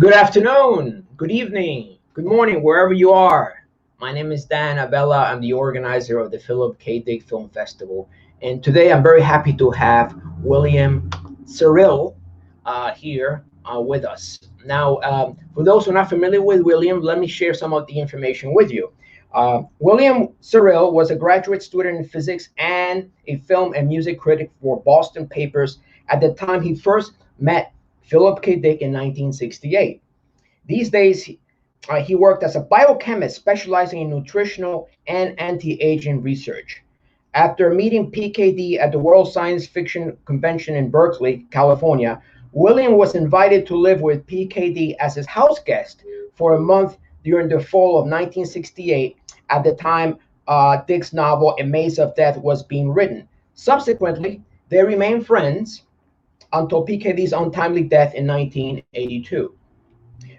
Good afternoon, good evening, good morning, wherever you are. My name is Dan Abella. I'm the organizer of the Philip K. Dick Film Festival. And today I'm very happy to have William Sarill here with us. Now, for those who are not familiar with William, let me share some of the information with you. William Sarill was a graduate student in physics and a film and music critic for Boston Papers at the time he first met Philip K. Dick in 1968. These days, he worked as a biochemist specializing in nutritional and anti-aging research. After meeting PKD at the World Science Fiction Convention in Berkeley, California, William was invited to live with PKD as his house guest for a month during the fall of 1968, at the time Dick's novel A Maze of Death was being written. Subsequently, they remained friends until PKD's untimely death in 1982,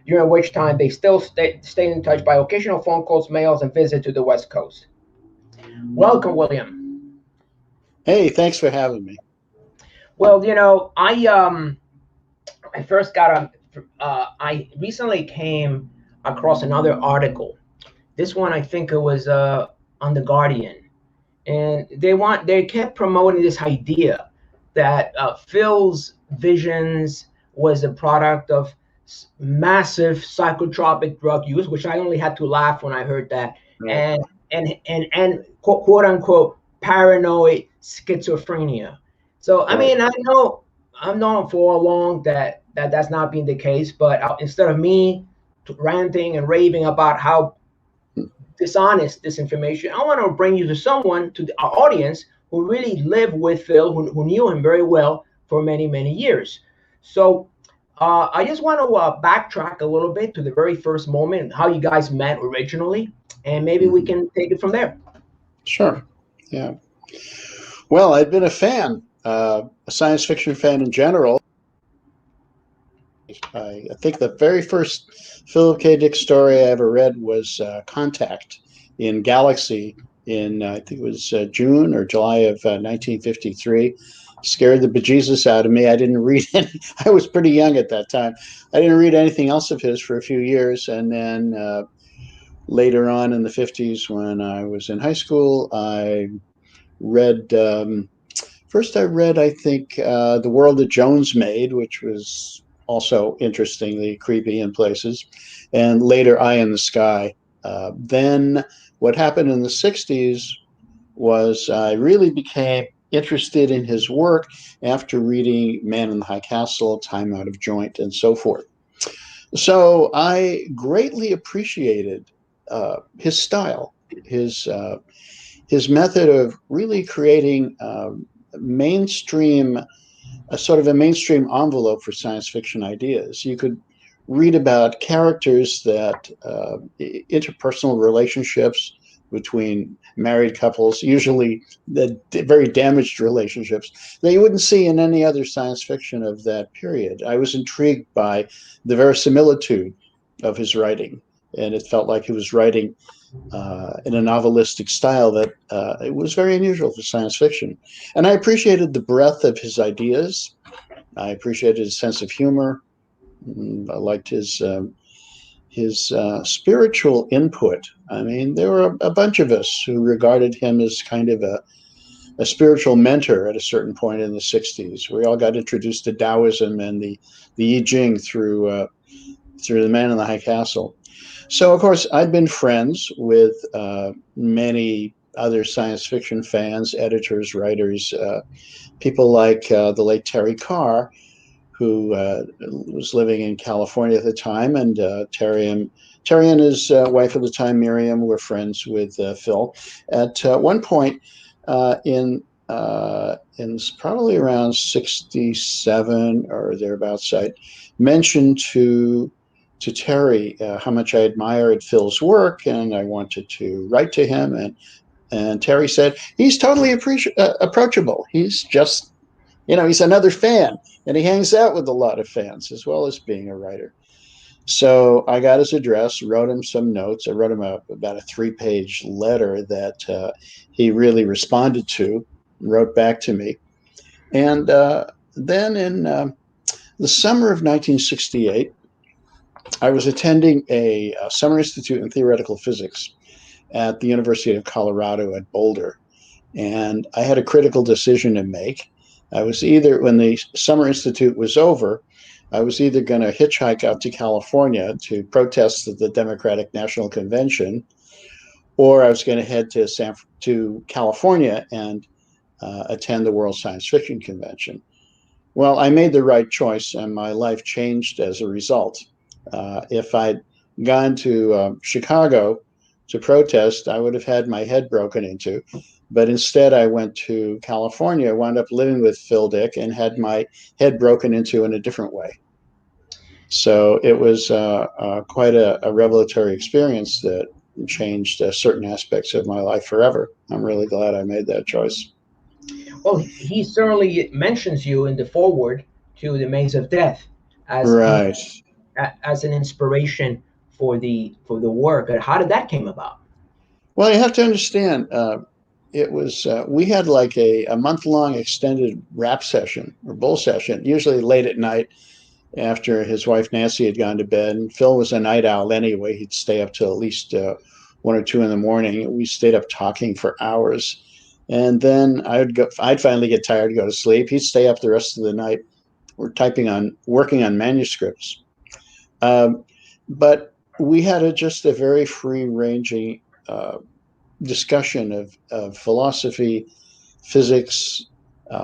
during which time they still stayed in touch by occasional phone calls, mails, and visits to the West Coast. Welcome, William. Hey, thanks for having me. Well, I first I recently came across another article. This one, I think it was on the Guardian, and they kept promoting this idea that Phil's visions was a product of massive psychotropic drug use, which I only had to laugh when I heard that, Right. and quote unquote paranoid schizophrenia. So I mean, I've known for long that's not been the case, but instead of me ranting and raving about how dishonest this information, I want to bring you to someone, to our audience, who really lived with Phil, who knew him very well for many, many years. So I just want to backtrack a little bit to the very first moment, how you guys met originally, and maybe we can take it from there. Sure. Yeah. Well, I'd been a fan, a science fiction fan in general. I think the very first Philip K. Dick story I ever read was Contact in Galaxy in, I think it was June or July of 1953. Scared the bejesus out of me. I didn't read any. I was pretty young at that time. I didn't read anything else of his for a few years. And then later on in the 50s, when I was in high school, I read, first I read, I think, The World That Jones Made, which was also interestingly creepy in places, and later Eye in the Sky. Then what happened in the 60s was I really became interested in his work after reading Man in the High Castle, Time Out of Joint, and so forth. So I greatly appreciated his style, his method of really creating mainstream, a sort of a mainstream envelope for science fiction ideas. You could read about characters that interpersonal relationships between married couples, usually the very damaged relationships that you wouldn't see in any other science fiction of that period. I was intrigued by the verisimilitude of his writing, and it felt like he was writing in a novelistic style that it was very unusual for science fiction. And I appreciated the breadth of his ideas. I appreciated his sense of humor. I liked his spiritual input. I mean, there were a bunch of us who regarded him as kind of a spiritual mentor at a certain point in the 60s. We all got introduced to Taoism and the I Ching through The Man in the High Castle. So, of course, I'd been friends with many other science fiction fans, editors, writers, people like the late Terry Carr, who was living in California at the time, and Terry and his wife at the time, Miriam, were friends with Phil. At one point in probably around 67 or thereabouts, I mentioned to Terry how much I admired Phil's work, and I wanted to write to him. And Terry said, he's totally approachable. He's just, he's another fan, and he hangs out with a lot of fans as well as being a writer. So I got his address, wrote him some notes. I wrote him about a 3-page letter that he really responded to, wrote back to me. And then in the summer of 1968, I was attending a summer institute in theoretical physics at the University of Colorado at Boulder, and I had a critical decision to make. I was either, when the summer institute was over, I was either going to hitchhike out to California to protest at the Democratic National Convention, or I was going to head to California and attend the World Science Fiction Convention. Well, I made the right choice, and my life changed as a result. If I'd gone to Chicago to protest, I would have had my head broken into. But instead, I went to California, wound up living with Phil Dick, and had my head broken into in a different way. So it was quite a revelatory experience that changed certain aspects of my life forever. I'm really glad I made that choice. Well, he certainly mentions you in the foreword to the Maze of Death as Right. as an inspiration for the work. And how did that came about? Well, you have to understand, it was we had like a month-long extended rap session or bull session, usually late at night after his wife Nancy had gone to bed. And Phil was a night owl anyway. He'd stay up till at least 1 or 2 in the morning. We stayed up talking for hours, and then I'd finally get tired to go to sleep. He'd stay up the rest of the night. We're working on manuscripts. Um, but we had just a very free-ranging discussion of philosophy, physics,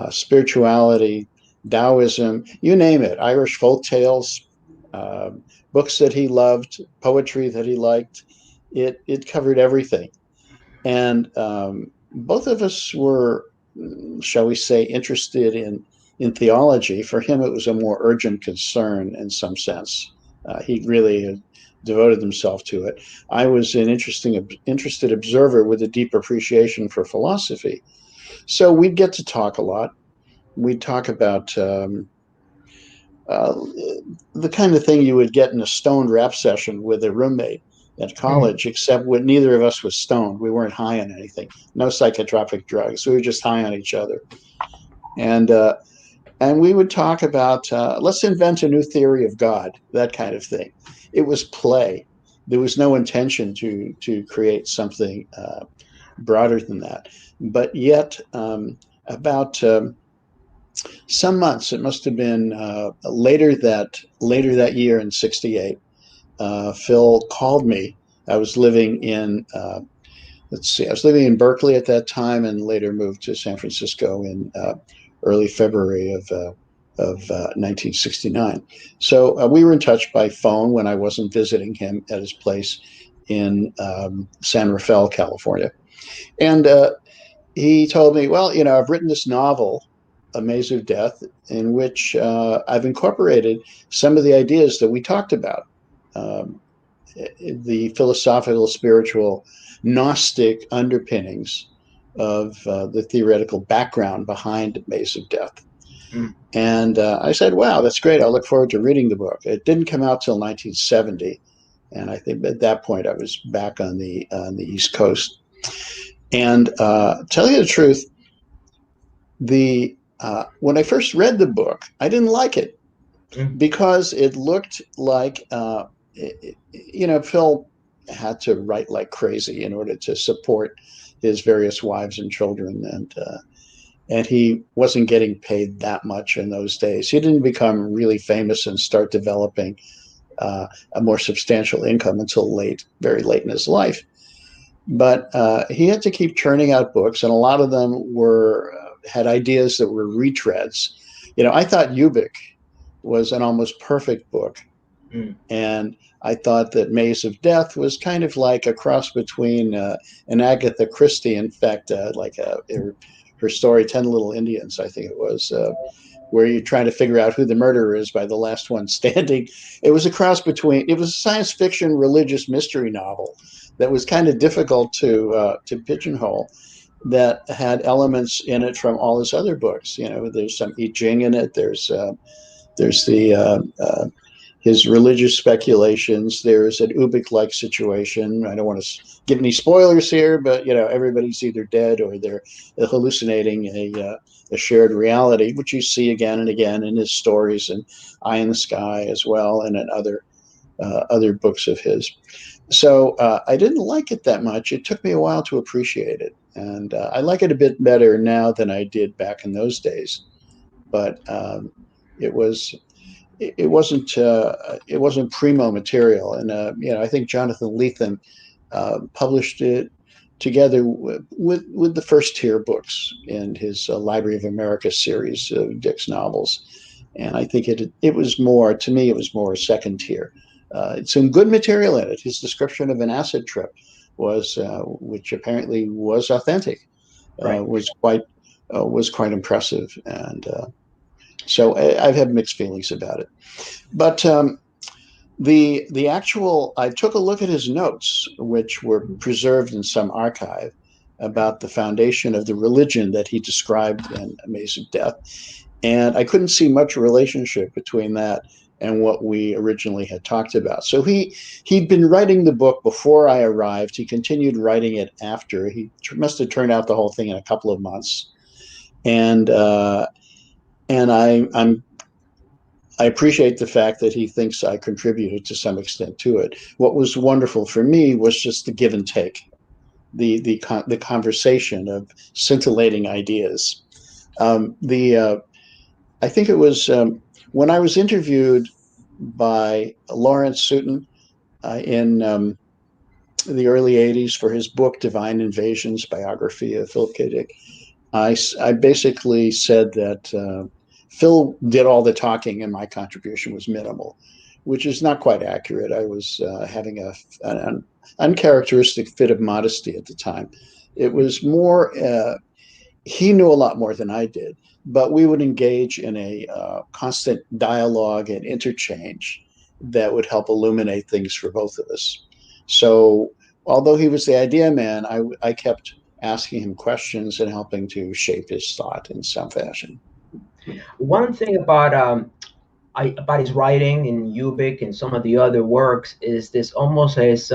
spirituality, Taoism, you name it, Irish folk tales, uh, books that he loved, poetry that he liked. It covered everything. And both of us were, shall we say, interested in theology. For him, it was a more urgent concern in some sense. He really devoted himself to it. I was an interested observer with a deep appreciation for philosophy. So we'd get to talk a lot. We'd talk about uh, the kind of thing you would get in a stoned rap session with a roommate at Mm. college, except when neither of us was stoned. We weren't high on anything, no psychotropic drugs. We were just high on each other. And we would talk about let's invent a new theory of God, that kind of thing. It was play. There was no intention to create something broader than that. But yet, about some months, it must have been later that year in '68. Phil called me. I was living in I was living in Berkeley at that time, and later moved to San Francisco in early February of 1969. So we were in touch by phone when I wasn't visiting him at his place in San Rafael, California, and he told me, "Well, I've written this novel, A Maze of Death, in which I've incorporated some of the ideas that we talked about." Um, the philosophical, spiritual, Gnostic underpinnings of the theoretical background behind Maze of Death. Mm. And I said, wow, that's great. I look forward to reading the book. It didn't come out till 1970. And I think at that point I was back on the East Coast. And tell you the truth, the when I first read the book, I didn't like it Mm. because it looked like Phil had to write like crazy in order to support his various wives and children, and he wasn't getting paid that much in those days. He didn't become really famous and start developing a more substantial income until very late in his life. But he had to keep churning out books, and a lot of them were had ideas that were retreads. I thought Ubik was an almost perfect book, Mm. and I thought that Maze of Death was kind of like a cross between an Agatha Christie, in fact, her story, 10 Little Indians, I think it was, where you're trying to figure out who the murderer is by the last one standing. It was a cross between, it was a science fiction religious mystery novel that was kind of difficult to pigeonhole, that had elements in it from all his other books. There's some I Ching in it. There's the his religious speculations. There's an Ubik-like situation. I don't want to give any spoilers here, but everybody's either dead or they're hallucinating a shared reality, which you see again and again in his stories and Eye in the Sky as well, and in other other books of his. So I didn't like it that much. It took me a while to appreciate it, and I like it a bit better now than I did back in those days. But it was it wasn't primo material, and I think Jonathan Lethem published it together with the first tier books in his Library of America series of Dick's novels, and I think it was more, to me, it was more second tier. It's some good material in it. His description of an acid trip was, which apparently was authentic, Right. was quite impressive, and so I've had mixed feelings about it. But the actual, I took a look at his notes, which were preserved in some archive, about the foundation of the religion that he described in Amazing Death, and I couldn't see much relationship between that and what we originally had talked about. So he'd been writing the book before I arrived. He continued writing it after. He must have turned out the whole thing in a couple of months, and I appreciate the fact that he thinks I contributed to some extent to it. What was wonderful for me was just the give and take, the conversation of scintillating ideas. I think it was when I was interviewed by Lawrence Sutin in the early '80s for his book Divine Invasions, biography of Philip K. Dick. I basically said that Phil did all the talking and my contribution was minimal, which is not quite accurate. I was having an uncharacteristic fit of modesty at the time. It was more, he knew a lot more than I did, but we would engage in a constant dialogue and interchange that would help illuminate things for both of us. So, although he was the idea man, I kept asking him questions and helping to shape his thought in some fashion. One thing about his writing in Ubik and some of the other works is this almost as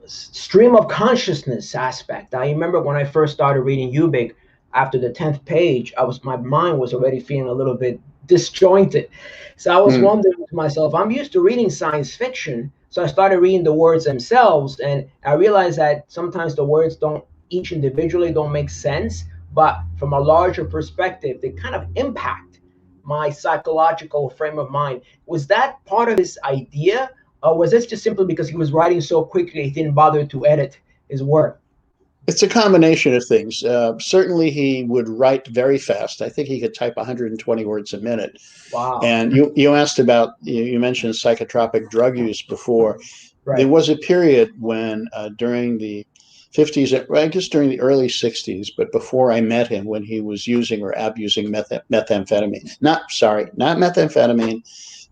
stream of consciousness aspect. I remember when I first started reading Ubik, after the 10th page, my mind was already feeling a little bit disjointed. So I was Mm. wondering to myself, I'm used to reading science fiction, so I started reading the words themselves, and I realized that sometimes the words don't each individually don't make sense, but from a larger perspective, they kind of impact my psychological frame of mind. Was that part of his idea? Or was this just simply because he was writing so quickly he didn't bother to edit his work? It's a combination of things. Certainly, he would write very fast. I think he could type 120 words a minute. Wow. And you asked about, you mentioned psychotropic drug use before. There Right. was a period when during the 50s, I guess during the early 60s, but before I met him, when he was using or abusing methamphetamine. Not methamphetamine,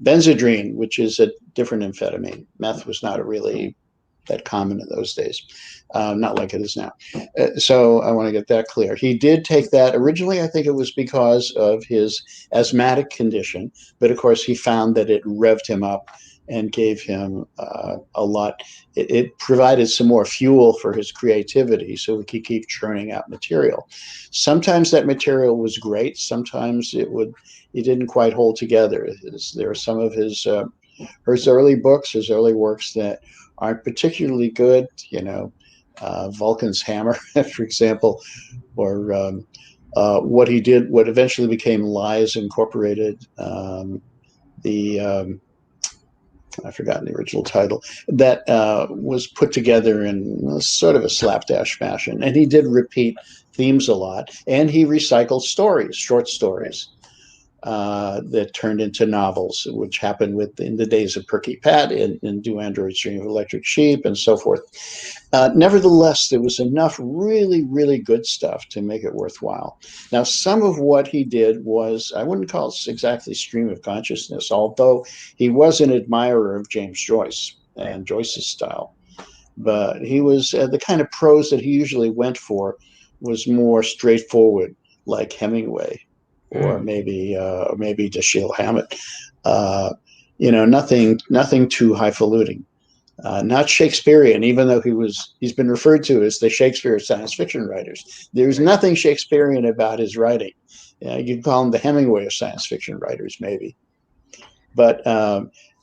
benzodrine, which is a different amphetamine. Meth was not really that common in those days, not like it is now. So I want to get that clear. He did take that originally. I think it was because of his asthmatic condition, but of course he found that it revved him up and gave him a lot. It provided some more fuel for his creativity, so he could keep churning out material. Sometimes that material was great. Sometimes it didn't quite hold together. There are some of his early books, his early works that aren't particularly good. Vulcan's Hammer, for example, or what he did, what eventually became Lies Incorporated. I've forgotten the original title, that was put together in sort of a slapdash fashion. And he did repeat themes a lot, and he recycled stories, short stories. That turned into novels, which happened in the days of Perky Pat and Do Androids Dream of Electric Sheep and so forth. Nevertheless, there was enough really, really good stuff to make it worthwhile. Now, some of what he did was, I wouldn't call it exactly stream of consciousness, although he was an admirer of James Joyce and Joyce's style. But he was the kind of prose that he usually went for was more straightforward, like Hemingway, or maybe Dashiell Hammett. Nothing too highfalutin. Not Shakespearean, even though he's been referred to as the Shakespeare of science fiction writers. There's nothing Shakespearean about his writing. You'd call him the Hemingway of science fiction writers, maybe. But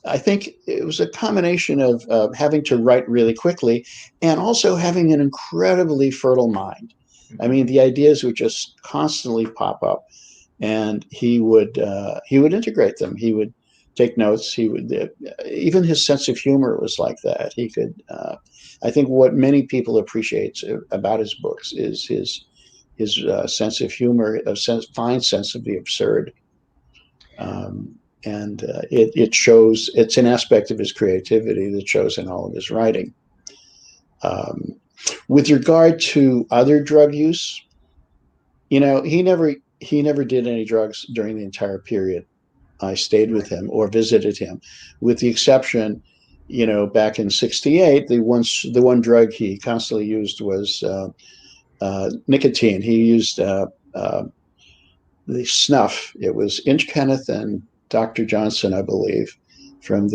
I think it was a combination of having to write really quickly and also having an incredibly fertile mind. I mean, the ideas would just constantly pop up, and he would integrate them. He would take notes. He would even his sense of humor was like that. He could. I think what many people appreciate about his books is his sense of humor, fine sense of the absurd. And it shows. It's an aspect of his creativity that shows in all of his writing. Um, with regard to other drug use, he never did any drugs during the entire period I stayed with him or visited him, with the exception, back in '68, the one drug he constantly used was nicotine. He used the snuff. It was Inch Kenneth and Dr. Johnson, I believe, from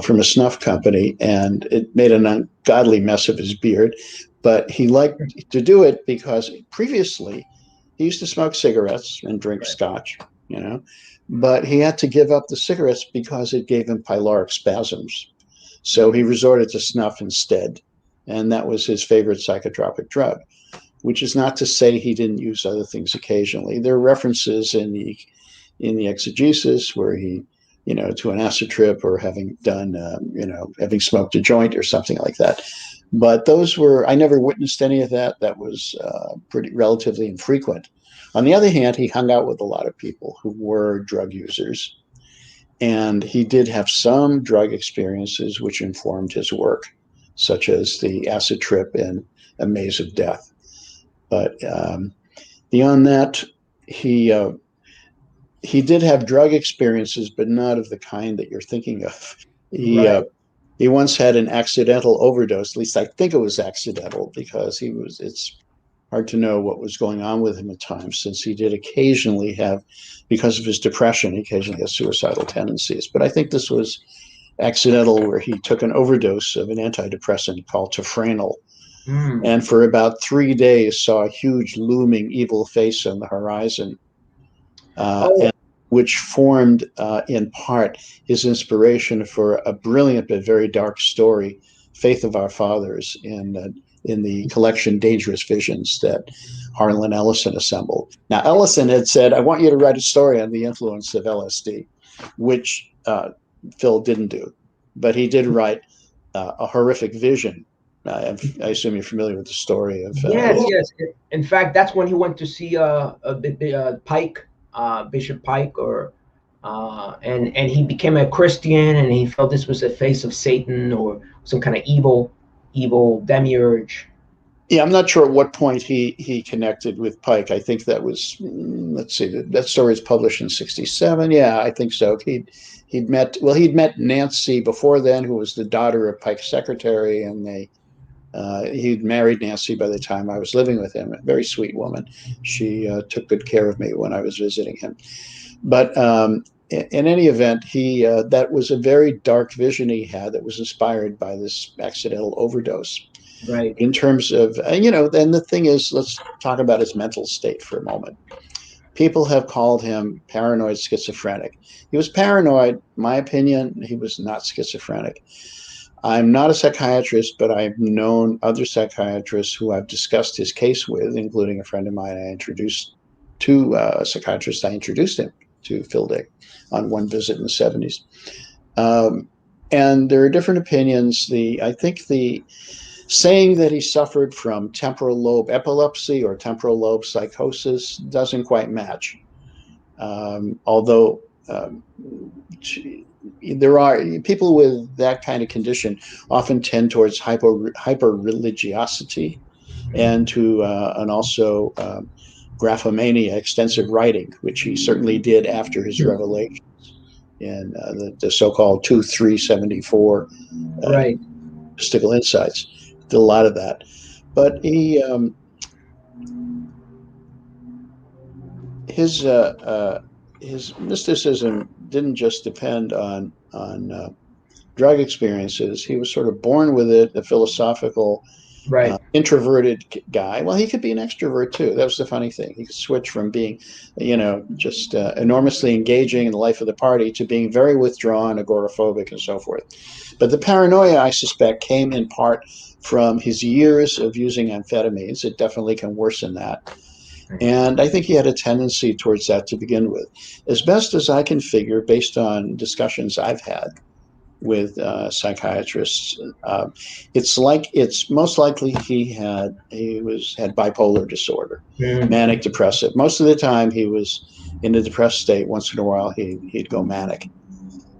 from a snuff company, and it made an ungodly mess of his beard. But he liked to do it because previously he used to smoke cigarettes and drink scotch, but he had to give up the cigarettes because it gave him pyloric spasms. So he resorted to snuff instead, and that was his favorite psychotropic drug, which is not to say he didn't use other things occasionally. There are references in the exegesis where he, to an acid trip or having done, having smoked a joint or something like that. But I never witnessed any of that. That was pretty relatively infrequent. On the other hand, he hung out with a lot of people who were drug users, and he did have some drug experiences which informed his work, such as the acid trip in A Maze of Death. But beyond that, he did have drug experiences, but not of the kind that you're thinking of. Right. He once had an accidental overdose. At least I think it was accidental, because it's hard to know what was going on with him at times, since he did occasionally have, because of his depression, he occasionally has suicidal tendencies. But I think this was accidental, where he took an overdose of an antidepressant called Tafranil, Mm. and for about 3 days saw a huge looming evil face on the horizon, Oh, and which formed in part his inspiration for a brilliant but very dark story, Faith of Our Fathers, in the collection Dangerous Visions that Harlan Ellison assembled. Now, Ellison had said, "I want you to write a story on the influence of LSD," which Phil didn't do, but he did write a horrific vision. I assume you're familiar with the story of. yes, yes. In fact, that's when he went to see Pike, Bishop Pike, or and he became a Christian, and he felt this was a face of Satan or some kind of evil demiurge. Yeah, I'm not sure at what point he connected with Pike. I think that was, let's see, that story is published in '67. Yeah, I think so. He'd met Nancy before then, who was the daughter of Pike's secretary, and he'd married Nancy by the time I was living with him. A very sweet woman. She took good care of me when I was visiting him. But in any event, he that was a very dark vision he had that was inspired by this accidental overdose. Right. In terms of, then the thing is, let's talk about his mental state for a moment. People have called him paranoid schizophrenic. He was paranoid. In my opinion, he was not schizophrenic. I'm not a psychiatrist, but I've known other psychiatrists who I've discussed his case with, including a friend of mine I introduced to a psychiatrist. I introduced him to Phil Dick on one visit in the '70s. And there are different opinions. I think the saying that he suffered from temporal lobe epilepsy or temporal lobe psychosis doesn't quite match. Although there are people with that kind of condition often tend towards hyper religiosity, and also graphomania, extensive writing, which he certainly did after his revelations in the so-called 2374 Right. mystical insights. Did a lot of that, but his his mysticism didn't just depend on drug experiences. He was sort of born with it, a philosophical. Right. Introverted guy. Well, he could be an extrovert too. That was the funny thing. He could switch from being, just enormously engaging in the life of the party to being very withdrawn, agoraphobic, and so forth. But the paranoia, I suspect, came in part from his years of using amphetamines. It definitely can worsen that. And I think he had a tendency towards that to begin with. As best as I can figure, based on discussions I've had with psychiatrists, it's most likely had bipolar disorder, Mm. manic depressive. Most of the time he was in a depressed state. Once in a while he'd go manic,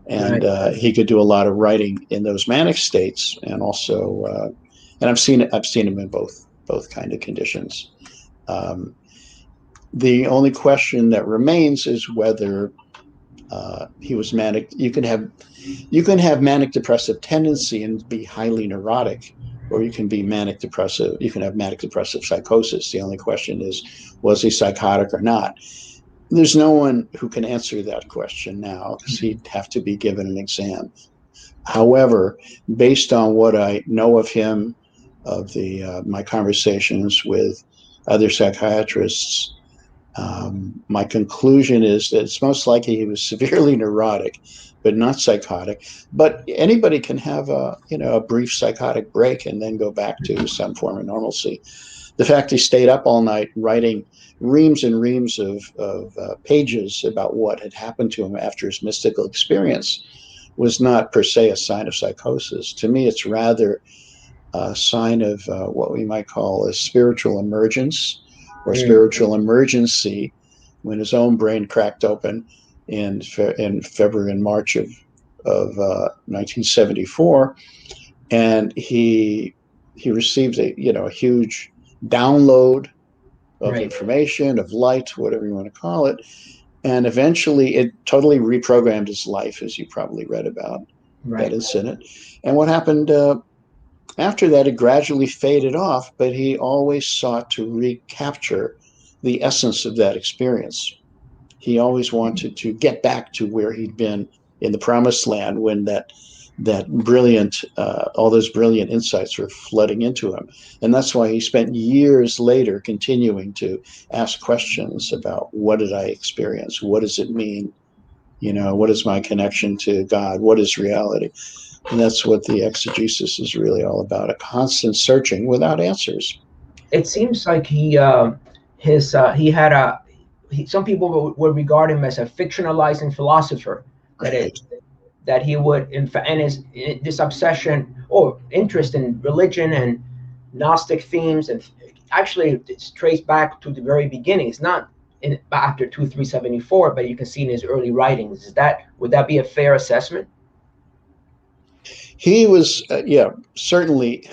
and Right. he could do a lot of writing in those manic states, and also and I've seen him in both kind of conditions. Um, the only question that remains is whether he was manic. You can have manic depressive tendency and be highly neurotic, or you can be manic depressive. You can have manic depressive psychosis. The only question is, was he psychotic or not? There's no one who can answer that question now because he'd have to be given an exam. However, based on what I know of him, of the my conversations with other psychiatrists, my conclusion is that it's most likely he was severely neurotic, but not psychotic. But anybody can have a brief psychotic break and then go back to some form of normalcy. The fact he stayed up all night writing reams and reams of pages about what had happened to him after his mystical experience was not per se a sign of psychosis. To me, it's rather a sign of what we might call a spiritual emergence or Mm. spiritual emergency, when his own brain cracked open in February and March of 1974, and he received a huge download of Right. information, of light, whatever you want to call it, and eventually it totally reprogrammed his life, as you probably read about that Right. incident. And what happened after that, it gradually faded off, but he always sought to recapture the essence of that experience. He always wanted to get back to where he'd been in the promised land when that brilliant, all those brilliant insights were flooding into him. And that's why he spent years later continuing to ask questions about, what did I experience? What does it mean? What is my connection to God? What is reality? And that's what the exegesis is really all about, a constant searching without answers. It seems like he had some people would regard him as a fictionalizing philosopher. That it Right. that he would in fact, and his this obsession or interest in religion and Gnostic themes, and actually it's traced back to the very beginning. It's not in after 2374, but you can see in his early writings. Would that be a fair assessment? He was, yeah, certainly.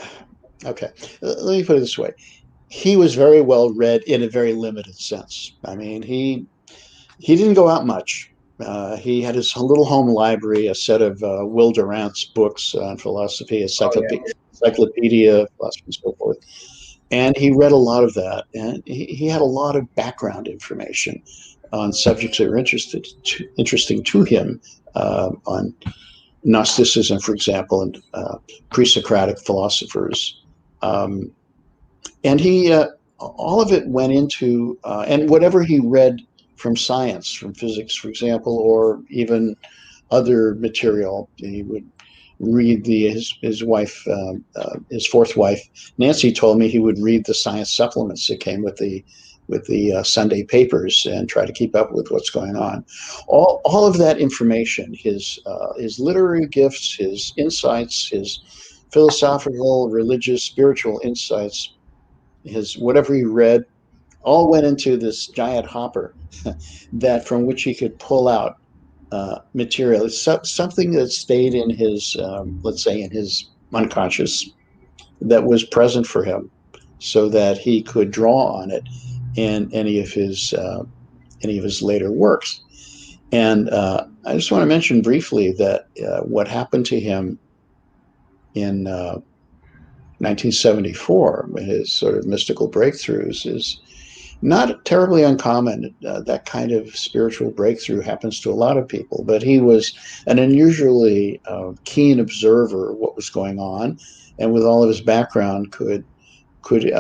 Okay, let me put it this way. He was very well read in a very limited sense. I mean, he didn't go out much. He had his little home library, a set of Will Durant's books on philosophy, a Oh yeah. encyclopedia, philosophy, and so forth. And he read a lot of that, and he had a lot of background information on subjects that were interesting to him, on Gnosticism, for example, and pre-Socratic philosophers. Um, and he all of it went into and whatever he read from science, from physics, for example, or even other material. He would read his wife, his fourth wife, Nancy, told me he would read the science supplements that came with the Sunday papers and try to keep up with what's going on. All of that information, his literary gifts, his insights, his philosophical, religious, spiritual insights, his whatever he read, all went into this giant hopper that from which he could pull out material. It's something that stayed in his, let's say, in his unconscious, that was present for him, so that he could draw on it in any of his later works. And I just want to mention briefly that what happened to him in 1974, his sort of mystical breakthroughs, is not terribly uncommon. That kind of spiritual breakthrough happens to a lot of people, but he was an unusually keen observer of what was going on, and with all of his background, could could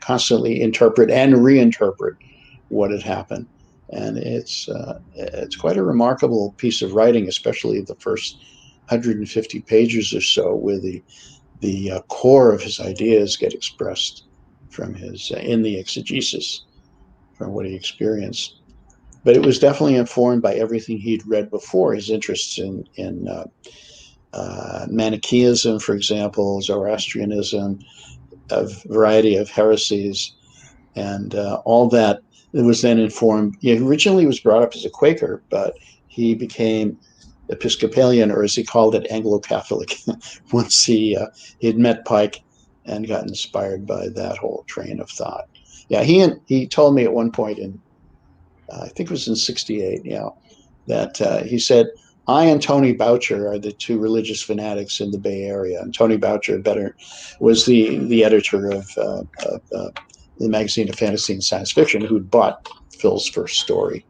constantly interpret and reinterpret what had happened. And it's quite a remarkable piece of writing, especially the first 150 pages or so, where the core of his ideas get expressed from his in the exegesis from what he experienced. But it was definitely informed by everything he'd read before. His interests in Manichaeism, for example, Zoroastrianism, a variety of heresies, and all that. It was then informed. He originally was brought up as a Quaker, but he became Episcopalian, or as he called it, Anglo-Catholic, once he'd met Pike and got inspired by that whole train of thought. Yeah, he told me at one point in I think it was in '68. Yeah, that he said, I and Tony Boucher are the two religious fanatics in the Bay Area. And Tony Boucher was the editor of the magazine of fantasy and science fiction, who'd bought Phil's first story.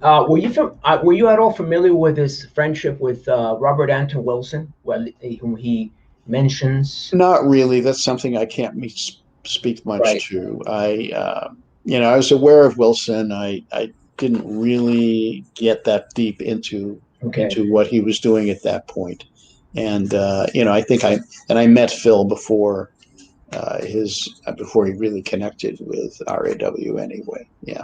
Were you at all familiar with his friendship with Robert Anton Wilson, whom he mentions? Not really. That's something I can't speak much to. I was aware of Wilson. I didn't really get that deep into what he was doing at that point. And I think I met Phil before before he really connected with RAW anyway. Yeah.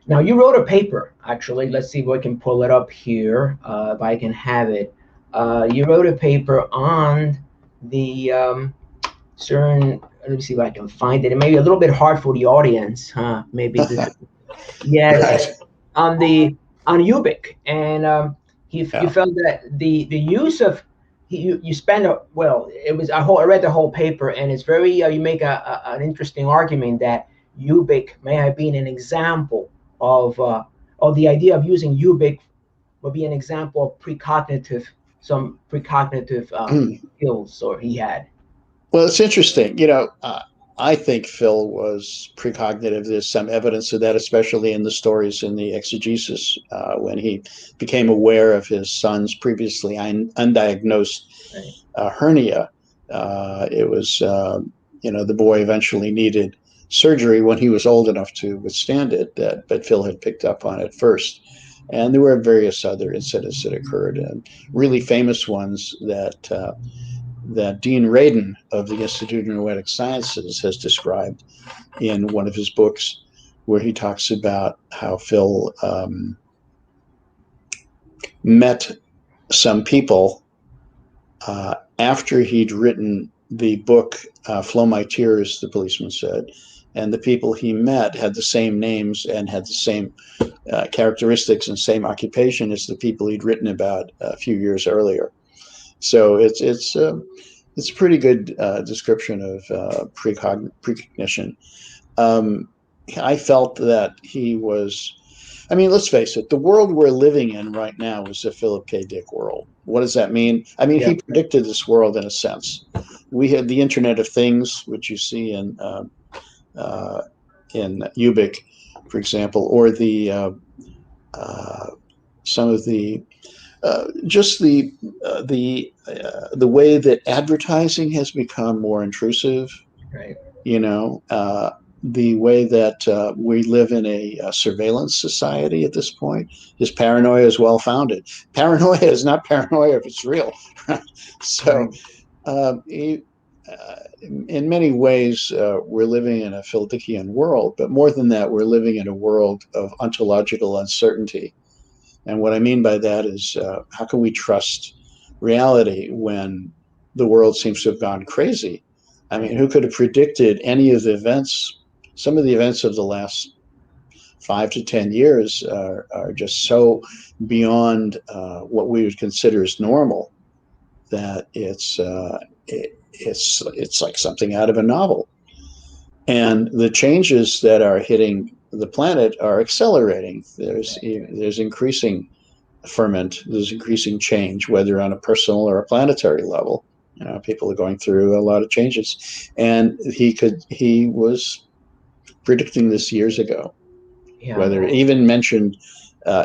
Now you wrote a paper, actually. Let's see if I can pull it up here, if I can have it. You wrote a paper on the certain. Let me see if I can find it. It may be a little bit hard for the audience, huh? Maybe this. Yes, right. on Ubik, and you felt that the use of you spend it was I read the whole paper, and it's very you make an interesting argument that Ubik may have been an example of the idea of using Ubik would be an example of some precognitive skills or he had. Well, it's interesting. I think Phil was precognitive. There's some evidence of that, especially in the stories in the exegesis, when he became aware of his son's previously undiagnosed hernia. It was, the boy eventually needed surgery when he was old enough to withstand it, but Phil had picked up on it first. And there were various other incidents that occurred, and really famous ones that Dean Radin of the Institute of Noetic Sciences has described in one of his books, where he talks about how Phil met some people after he'd written the book Flow My Tears, the policeman said, and the people he met had the same names and had the same characteristics and same occupation as the people he'd written about a few years earlier. So it's a pretty good description of precognition. I felt that he was. I mean, let's face it. The world we're living in right now is a Philip K. Dick world. What does that mean? I mean, he predicted this world in a sense. We had the Internet of Things, which you see in Ubik, for example, or some of the just the way that advertising has become more intrusive. Right. The way that we live in a surveillance society at this point. His paranoia is well founded. Paranoia is not paranoia if it's real. So, in many ways, we're living in a Phildikian world, but more than that, we're living in a world of ontological uncertainty. And what I mean by that is, how can we trust reality when the world seems to have gone crazy? I mean, who could have predicted any of the events? Some of the events of the last 5 to 10 years are just so beyond what we would consider as normal that it's like something out of a novel. And the changes that are hitting the planet are accelerating. There's increasing ferment, there's increasing change, whether on a personal or a planetary level. People are going through a lot of changes, and he was predicting this years ago. Yeah. Whether it even mentioned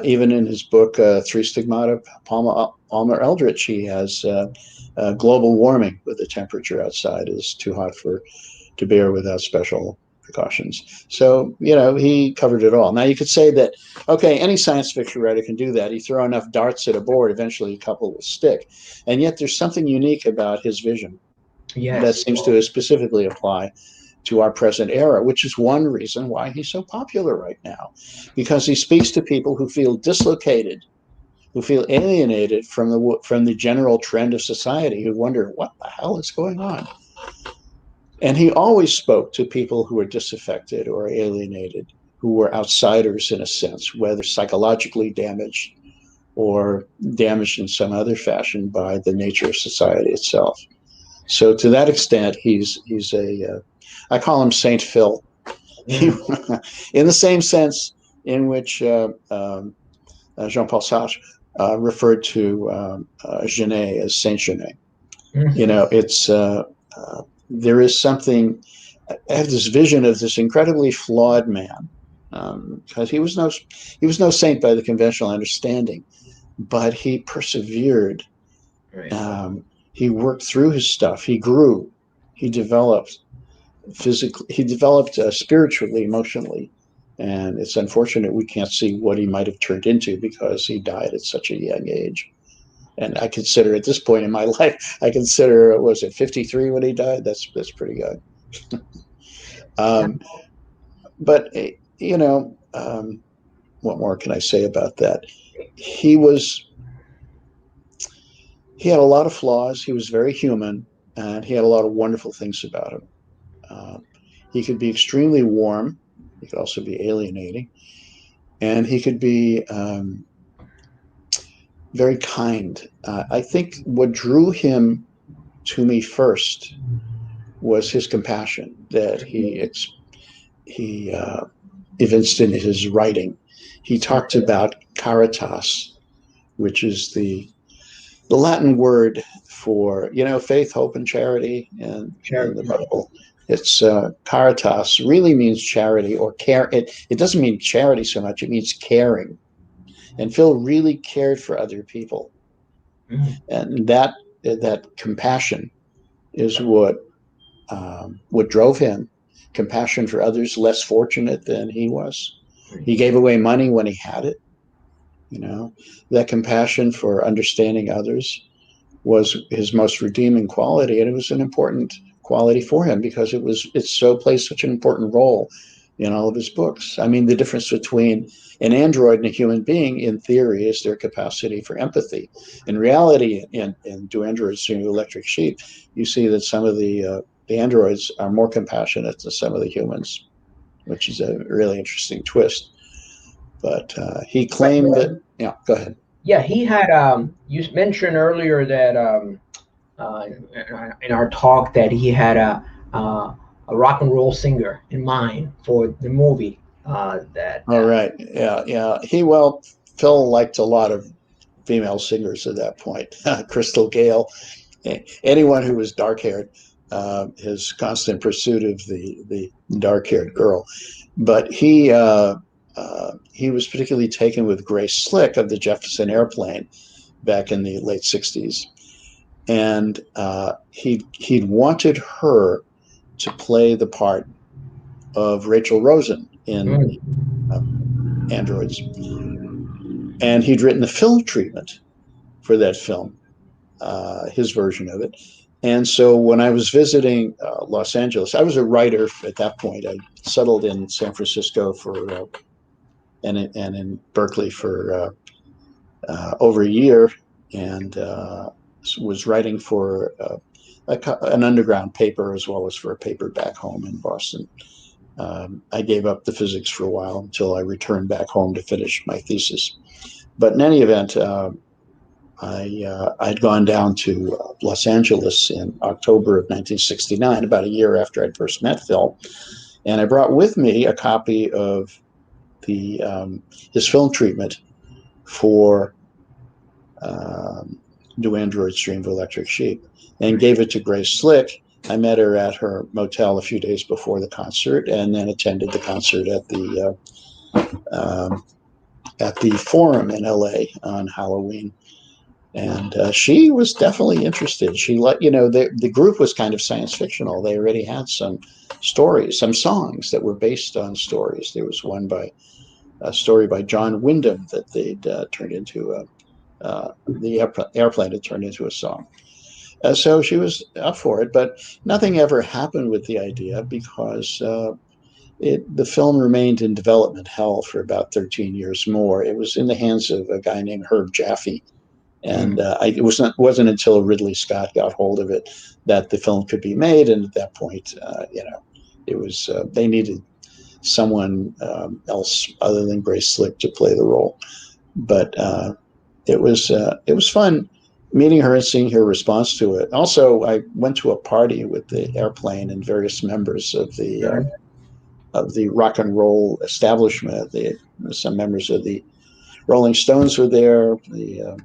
Even in his book, Three Stigmata Palmer Eldritch, he has global warming, with the temperature outside is too hot to bear without special precautions. So, he covered it all. Now, you could say that, okay, any science fiction writer can do that. You throw enough darts at a board, eventually a couple will stick. And yet there's something unique about his vision that Yes. seems to specifically apply to our present era, which is one reason why he's so popular right now, because he speaks to people who feel dislocated, who feel alienated from the general trend of society, who wonder what the hell is going on. And he always spoke to people who were disaffected or alienated, who were outsiders in a sense, whether psychologically damaged or damaged in some other fashion by the nature of society itself. So to that extent, he's I call him Saint Phil, in the same sense in which Jean-Paul Sartre referred to Genet as Saint Genet. It's there is something. I have this vision of this incredibly flawed man, because he was no saint by the conventional understanding, but he persevered. Right. He worked through his stuff. He grew. He developed physically. He developed spiritually, emotionally, and it's unfortunate we can't see what he might have turned into because he died at such a young age. And I consider, at this point in my life, was it 53 when he died? That's pretty good. Um, but what more can I say about that? He had a lot of flaws. He was very human, and he had a lot of wonderful things about him. He could be extremely warm. He could also be alienating, and he could be very kind. I think what drew him to me first was his compassion that he evinced in his writing. He talked about caritas, which is the Latin word for faith, hope, and charity in the Bible. It's caritas really means charity or care. It doesn't mean charity so much; it means caring. And Phil really cared for other people, and that compassion is what drove him. Compassion for others less fortunate than he was. He gave away money when he had it. That compassion for understanding others was his most redeeming quality, and it was an important quality for him because it so plays such an important role in all of his books. I mean, the difference between an android and a human being, in theory, is their capacity for empathy. In reality, in Do Androids Dream of Electric Sheep, you see that some of the androids are more compassionate than some of the humans, which is a really interesting twist. But he claimed that. Yeah, go ahead. Yeah, he had. You mentioned earlier that in our talk that he had a rock and roll singer in mind for the movie. All right. Yeah. Phil liked a lot of female singers at that point. Crystal Gale, anyone who was dark haired, his constant pursuit of the dark haired girl. But he was particularly taken with Grace Slick of the Jefferson Airplane back in the late 60s. And he'd wanted her to play the part of Rachel Rosen in Androids. And he'd written the film treatment for that film, his version of it. And so when I was visiting Los Angeles, I was a writer at that point. I settled in San Francisco and in Berkeley for over a year, and was writing for an underground paper as well as for a paper back home in Boston. I gave up the physics for a while until I returned back home to finish my thesis. But in any event, I'd gone down to Los Angeles in October of 1969, about a year after I'd first met Phil, and I brought with me a copy of his film treatment for Do Androids Dream of Electric Sheep, and gave it to Grace Slick. I met her at her motel a few days before the concert, and then attended the concert at the at the Forum in LA on Halloween. And she was definitely interested. She the group was kind of science fictional. They already had some stories, some songs that were based on stories. There was a story by John Wyndham that they'd turned into the airplane had turned into a song. So she was up for it, but nothing ever happened with the idea because the film remained in development hell for about 13 years more. It was in the hands of a guy named Herb Jaffe. And it wasn't until Ridley Scott got hold of it that the film could be made. And at that point, it was they needed someone else other than Grace Slick to play the role. But it was fun meeting her and seeing her response to it. Also, I went to a party with the airplane and various members of the rock and roll establishment. Some members of the Rolling Stones were there. The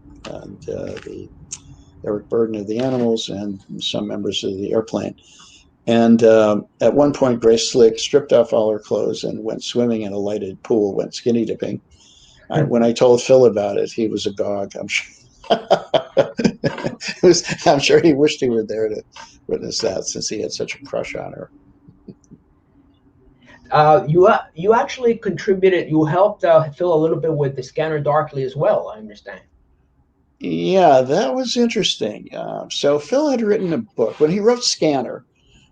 Eric Burden of the Animals, and some members of the airplane. And at one point, Grace Slick stripped off all her clothes and went swimming in a lighted pool, went skinny dipping. When I told Phil about it, he was agog. I'm sure. I'm sure he wished he were there to witness that, since he had such a crush on her. You actually contributed. You helped Phil a little bit with the Scanner Darkly as well, I understand. Yeah, that was interesting. So Phil had written a book when he wrote Scanner,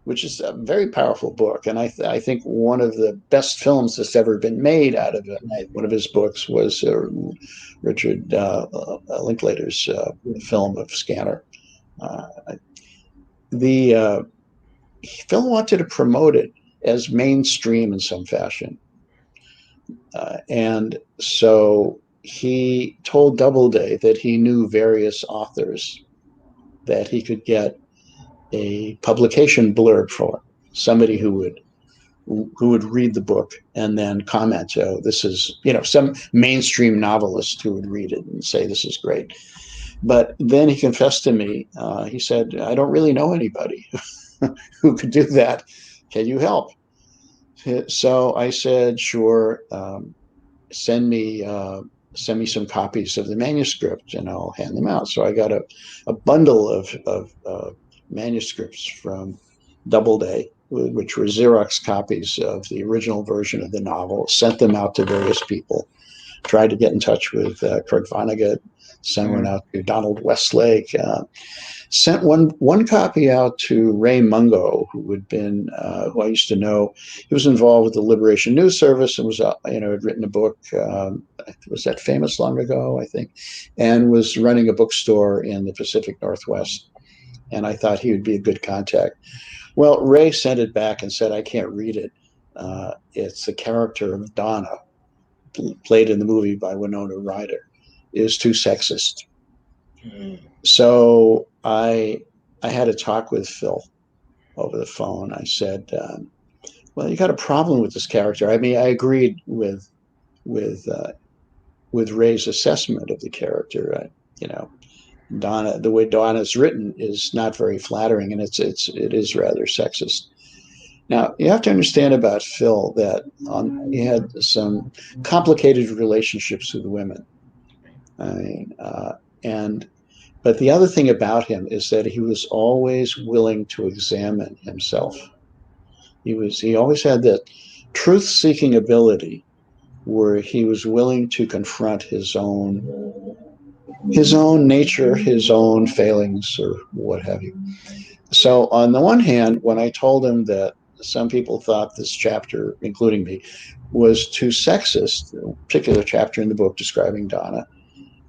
which is a very powerful book, and I think one of the best films that's ever been made out of it. One of his books was Richard Linklater's film of Scanner. Uh, the Phil wanted to promote it as mainstream in some fashion, and so he told Doubleday that he knew various authors that he could get a publication blurb for, somebody who would read the book and then comment, oh, this is, some mainstream novelist who would read it and say, this is great. But then he confessed to me, he said, I don't really know anybody who could do that. Can you help? So I said, sure, send me some copies of the manuscript and I'll hand them out. So I got a bundle of manuscripts from Doubleday, which were Xerox copies of the original version of the novel, sent them out to various people, tried to get in touch with Kurt Vonnegut, sent one out to Donald Westlake, sent one copy out to Ray Mungo, who I used to know. He was involved with the Liberation News Service and was, had written a book. Was that Famous long ago, I think, and was running a bookstore in the Pacific Northwest. And I thought he would be a good contact. Well, Ray sent it back and said, I can't read it. It's the character of Donna, played in the movie by Winona Ryder, is too sexist. So I had a talk with Phil over the phone. I said, well, you got a problem with this character. I mean, I agreed with Ray's assessment of the character. Donna, the way Donna's written is not very flattering, and it is rather sexist. Now, you have to understand about Phil that he had some complicated relationships with women. But the other thing about him is that he was always willing to examine himself. He always had that truth-seeking ability where he was willing to confront his own nature, his own failings, or what have you. So on the one hand, when I told him that some people thought this chapter, including me, was too sexist, a particular chapter in the book describing Donna,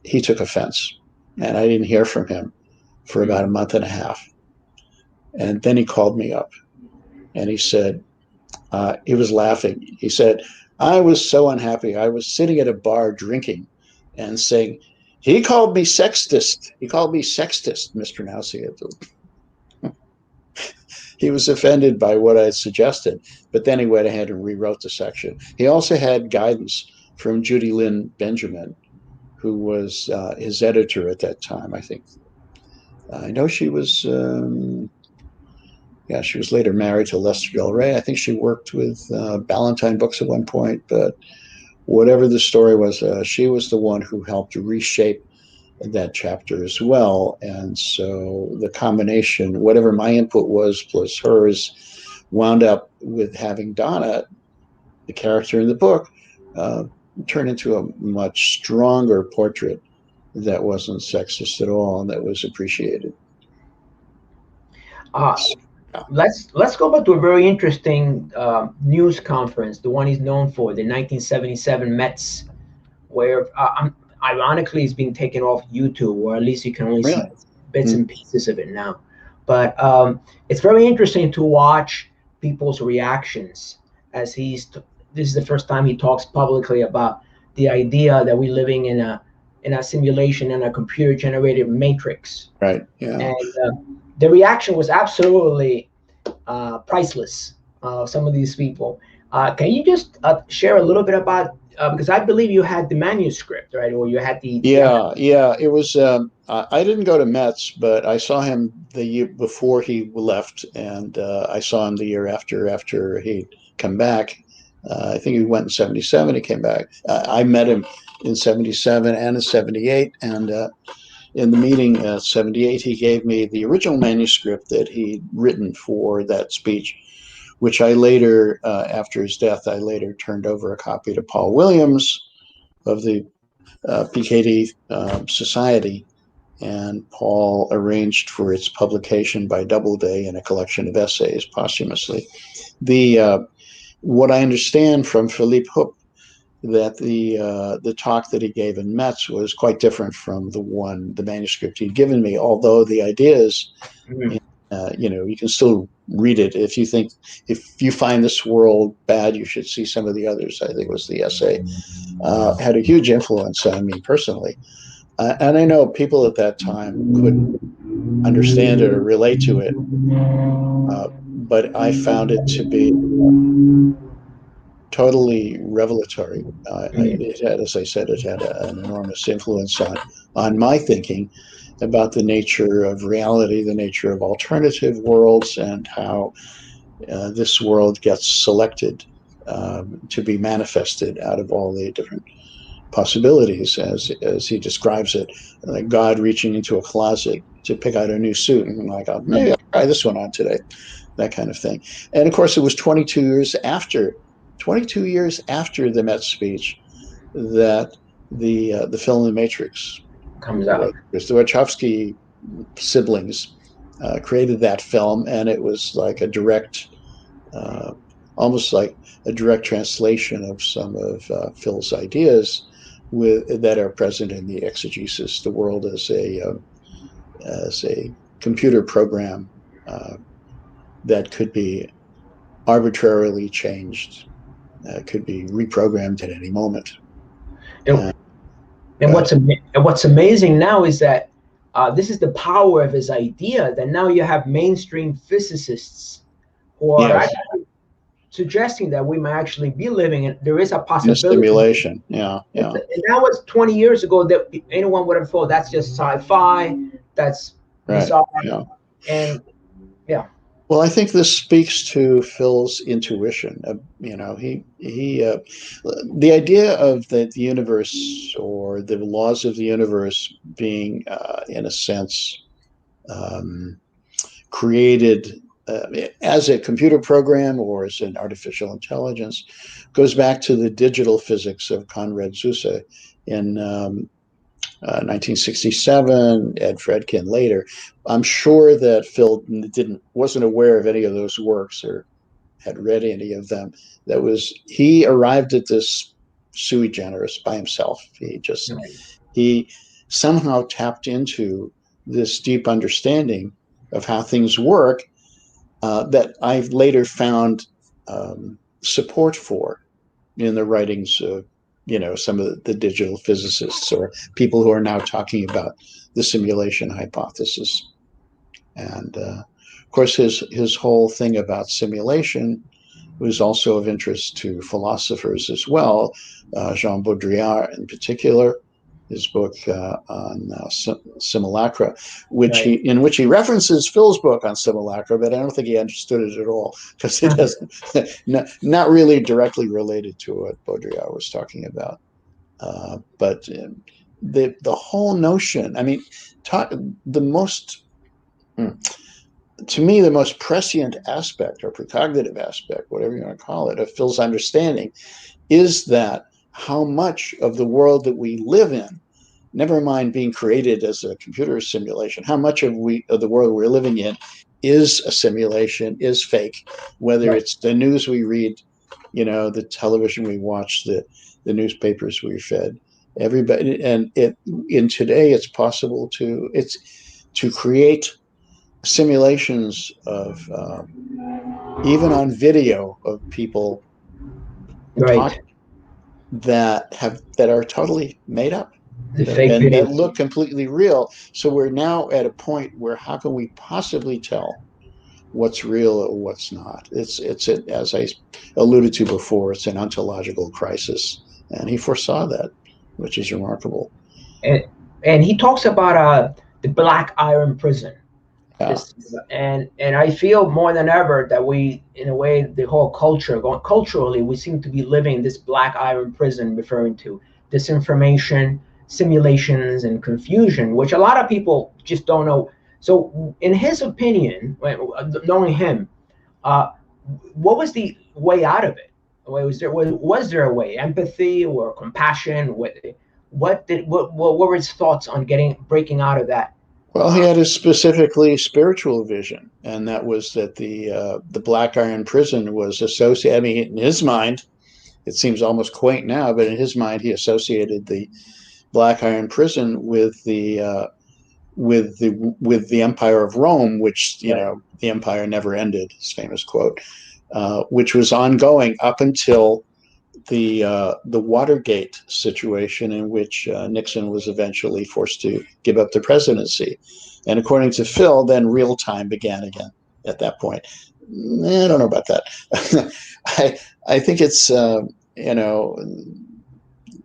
he took offense. And I didn't hear from him for about a month and a half. And then he called me up and he said, he was laughing. He said, I was so unhappy. I was sitting at a bar drinking and saying, he called me sexist. He called me sexist, mispronouncing it. He was offended by what I had suggested, but then he went ahead and rewrote the section. He also had guidance from Judy Lynn Benjamin, who was his editor at that time, I think. I know she was, she was later married to Lester Del Rey. I think she worked with Ballantine Books at one point, but whatever the story was, she was the one who helped reshape that chapter as well. And so the combination, whatever my input was plus hers, wound up with having Donna, the character in the book, turn into a much stronger portrait that wasn't sexist at all and that was appreciated. Uh, let's go back to a very interesting news conference, the one he's known for, the 1977 Mets, where ironically it's being taken off YouTube, or at least you can only see bits and pieces of it now. But it's very interesting to watch people's reactions as this is the first time he talks publicly about the idea that we're living in a simulation, in a computer generated matrix. Right. Yeah. And the reaction was absolutely priceless. Some of these people. Can you just share a little bit about? Because I believe you had the manuscript, right? Or you had the yeah. It was. I didn't go to Metz, but I saw him the year before he left, and I saw him the year after he'd come back. I think he went in '77. He came back. I met him in '77 and in '78, and in the meeting in '78, he gave me the original manuscript that he'd written for that speech, which I later, after his death, I later turned over a copy to Paul Williams of the PKD Society, and Paul arranged for its publication by Doubleday in a collection of essays posthumously. What I understand from Philippe Hupp, that the talk that he gave in Metz was quite different from the manuscript he'd given me, although the ideas, you can still read it. If you find this world bad, you should see some of the others, I think was the essay, had a huge influence on me personally. And I know people at that time couldn't understand it or relate to it, but I found it to be totally revelatory. It had, as I said, it had an enormous influence on my thinking about the nature of reality, the nature of alternative worlds, and how this world gets selected to be manifested out of all the different possibilities, as he describes it, like God reaching into a closet to pick out a new suit, and like, maybe I'll try this one on today, that kind of thing. And of course, it was 22 years after the Met speech that the film The Matrix comes out. Because the Wachowski siblings created that film, and it was like a direct, almost like a direct translation of some of Phil's ideas that are present in the exegesis, the world as a computer program that could be arbitrarily changed, could be reprogrammed at any moment. And what's amazing now is that this is the power of his idea, that now you have mainstream physicists who are actually suggesting that we might actually be living in, there is a possibility. In a simulation, yeah. And that was 20 years ago that anyone would have thought that's just sci-fi, that's bizarre. Yeah. And yeah. Well, I think this speaks to Phil's intuition. The idea of the universe or the laws of the universe being, in a sense, created as a computer program or as an artificial intelligence goes back to the digital physics of Konrad Zuse in 1967, Ed Fredkin later. I'm sure that Phil wasn't aware of any of those works or had read any of them. He arrived at this sui generis by himself. He somehow tapped into this deep understanding of how things work that I've later found support for in the writings of some of the digital physicists or people who are now talking about the simulation hypothesis. And of course, his whole thing about simulation was also of interest to philosophers as well. Jean Baudrillard in particular his book on simulacra, Right. in which he references Phil's book on simulacra, but I don't think he understood it at all because it doesn't not really directly related to what Baudrillard was talking about. But the whole notion, I mean, the most to me, the most prescient aspect or precognitive aspect, whatever you want to call it, of Phil's understanding is that how much of the world that we live in, never mind being created as a computer simulation, how much of the world we're living in is a simulation, is fake, whether Right. it's the news we read, the television we watch, the newspapers we fed, everybody. And in today, it's possible to create simulations of even on video of people Right. talking that are totally made up The fake and that video. look completely real. So we're now at a point where how can we possibly tell what's real or what's not? As I alluded to before, it's an ontological crisis, and he foresaw that, which is remarkable. And and he talks about the black iron prison. Yeah. This and I feel more than ever that we, in a way, the whole culture, culturally, we seem to be living in this black iron prison, referring to disinformation, simulations, and confusion, which a lot of people just don't know. So, in his opinion, knowing him, uh, what was the way out of it? Was there a way? Empathy or compassion? What were his thoughts on breaking out of that? Well, he Uh, had a specifically spiritual vision, and that was that the Black Iron Prison was associated. I mean, in his mind, it seems almost quaint now, but in his mind, he associated the Black Iron Prison with the Empire of Rome, which right. the empire never ended. His famous quote, which was ongoing up until the Watergate situation, in which Nixon was eventually forced to give up the presidency, and according to Phil, then real time began again at that point. I don't know about that. I I think it's you know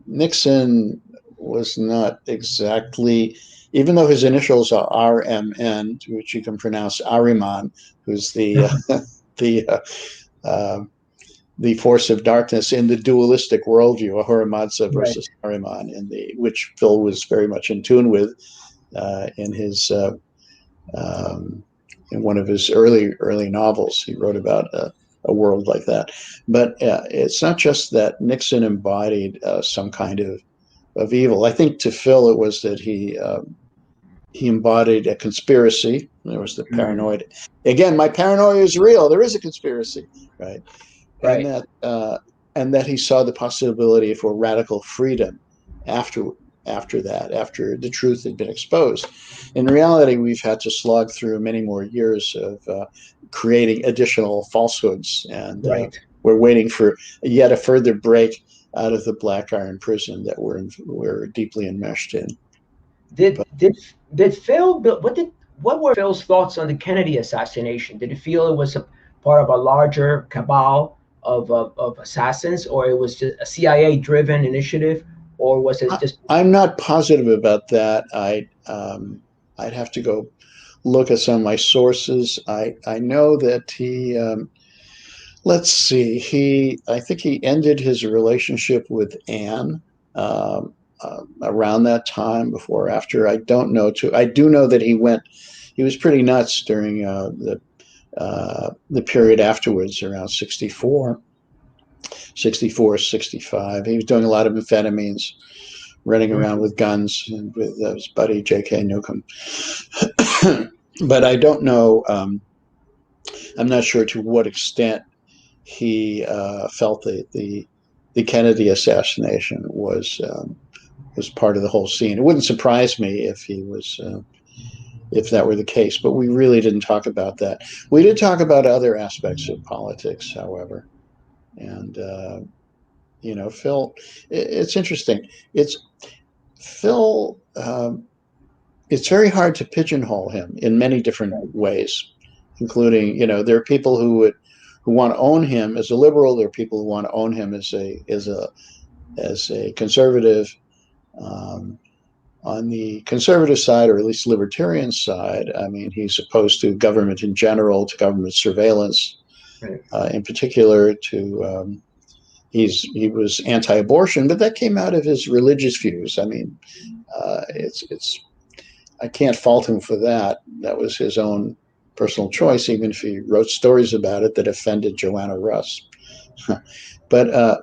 Nixon was not exactly, even though his initials are RMN, which you can pronounce Ariman, who's the uh, the force of darkness in the dualistic worldview, Ahura Mazda Right. versus Ahriman, which Phil was very much in tune with in his um, in one of his early novels. He wrote about a world like that. But it's not just that Nixon embodied some kind of evil. I think to Phil it was that he embodied a conspiracy. There was the Mm. paranoid. Again, my paranoia is real. There is a conspiracy, right? and Right. that uh, and that he saw the possibility for radical freedom after after the truth had been exposed. In reality, we've had to slog through many more years of creating additional falsehoods, and Right. we're waiting for yet a further break out of the black iron prison that we're deeply enmeshed in. Did But did did Phil? What were Phil's thoughts on the Kennedy assassination? Did he feel it was a part of a larger cabal of assassins, or it was just a CIA-driven initiative, or was it just I'm not positive about that. I'd have to go look at some of my sources. I know that let's see, I think he ended his relationship with Anne around that time, before or after. I don't know. I do know that he was pretty nuts during the period afterwards, around 64, 64, 65. He was doing a lot of amphetamines, running around with guns, and with his buddy J.K. Newcomb. But I don't know. I'm not sure to what extent he felt that the Kennedy assassination was part of the whole scene. It wouldn't surprise me if he was if that were the case, but we really didn't talk about that. We did talk about other aspects of politics, however, and Phil. It's interesting. It's Phil. It's very hard to pigeonhole him in many different ways, including, there are people who want to own him as a liberal. There are people who want to own him as a conservative. Um, On the conservative side, or at least libertarian side, I mean, he's opposed to government in general, to government surveillance, Right. in particular. He was anti-abortion, but that came out of his religious views. I mean, it's I can't fault him for that. That was his own personal choice, even if he wrote stories about it that offended Joanna Russ. But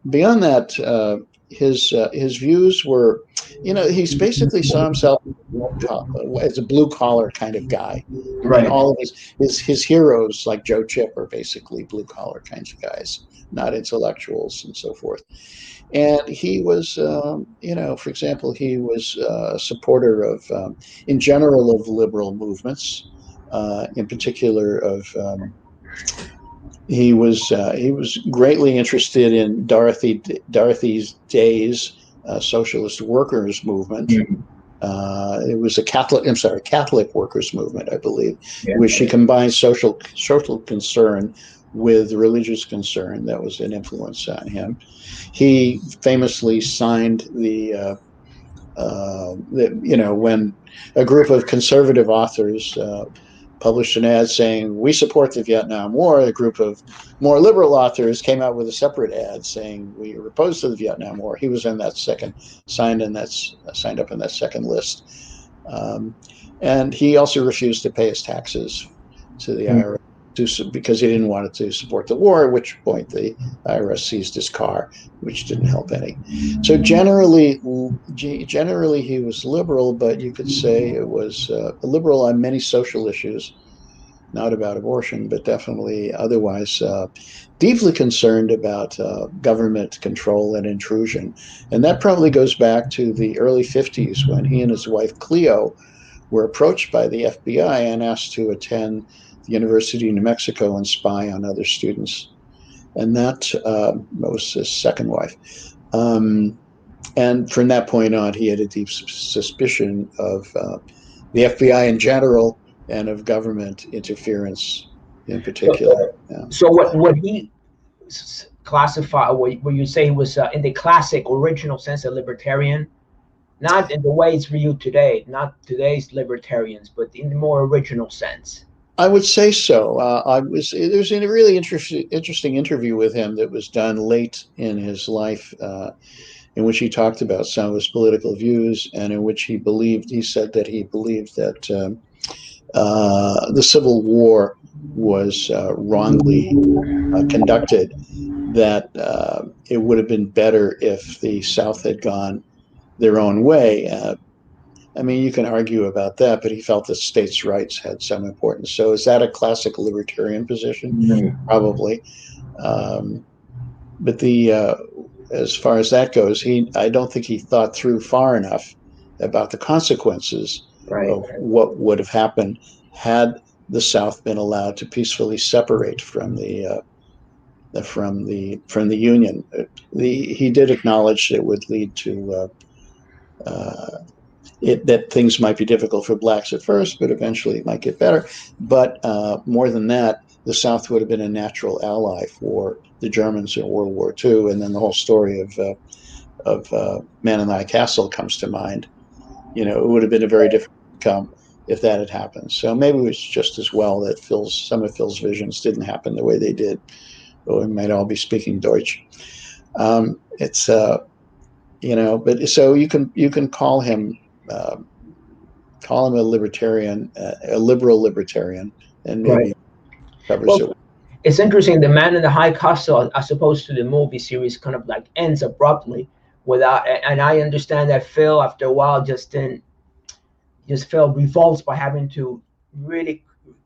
beyond that, his views were, he's basically saw himself as a blue collar kind of guy, and Right. all of his heroes like Joe Chip are basically blue collar kinds of guys, not intellectuals and so forth. And he was, for example, he was a supporter of, in general, of liberal movements, in particular of. He was greatly interested in Dorothy Day's socialist workers movement. Mm. It was a Catholic workers movement, I believe, Yeah. where she combined social concern with religious concern. That was an influence on him. He famously signed when a group of conservative authors published an ad saying, "We support the Vietnam War," a group of more liberal authors came out with a separate ad saying, "We are opposed to the Vietnam War." He was in that signed up in that second list. Um, and he also refused to pay his taxes to the Mm. IRS because he didn't want it to support the war, at which point the IRS seized his car, which didn't help any. So generally he was liberal, but you could say it was liberal on many social issues, not about abortion, but definitely otherwise deeply concerned about government control and intrusion. And that probably goes back to the early 50s when he and his wife Cleo were approached by the FBI and asked to attend the University of New Mexico and spy on other students. And that was his second wife. Um, and from that point on, he had a deep suspicion of the FBI in general and of government interference in So, particular. Yeah. so what he classify, what you say was in the classic original sense of libertarian, not in the way it's viewed today, not today's libertarians, but in the more original sense. I would say so. There's a really interesting interview with him that was done late in his life, in which he talked about some of his political views, and in which he said that he believed that the Civil War was wrongly conducted, that it would have been better if the South had gone their own way. I mean, you can argue about that, but he felt that states' rights had some importance. So is that a classic libertarian position? Mm. Probably. Um, but as far as that goes, I don't think he thought through far enough about the consequences Right. of what would have happened had the South been allowed to peacefully separate from the Union. He did acknowledge it would lead to that things might be difficult for blacks at first, but eventually it might get better. But more than that, the South would have been a natural ally for the Germans in World War II, and then the whole story of Man in the High Castle comes to mind. It would have been a very different outcome if that had happened. So maybe it was just as well that some of Phil's visions didn't happen the way they did, or we might all be speaking Deutsch. It's but so you can uh, call him a libertarian, a liberal libertarian, and maybe Right. covers Well, it. it's interesting. The Man in the High Castle, as opposed to the movie series, kind of like ends abruptly without. And I understand that Phil, after a while, just felt revolted by having to really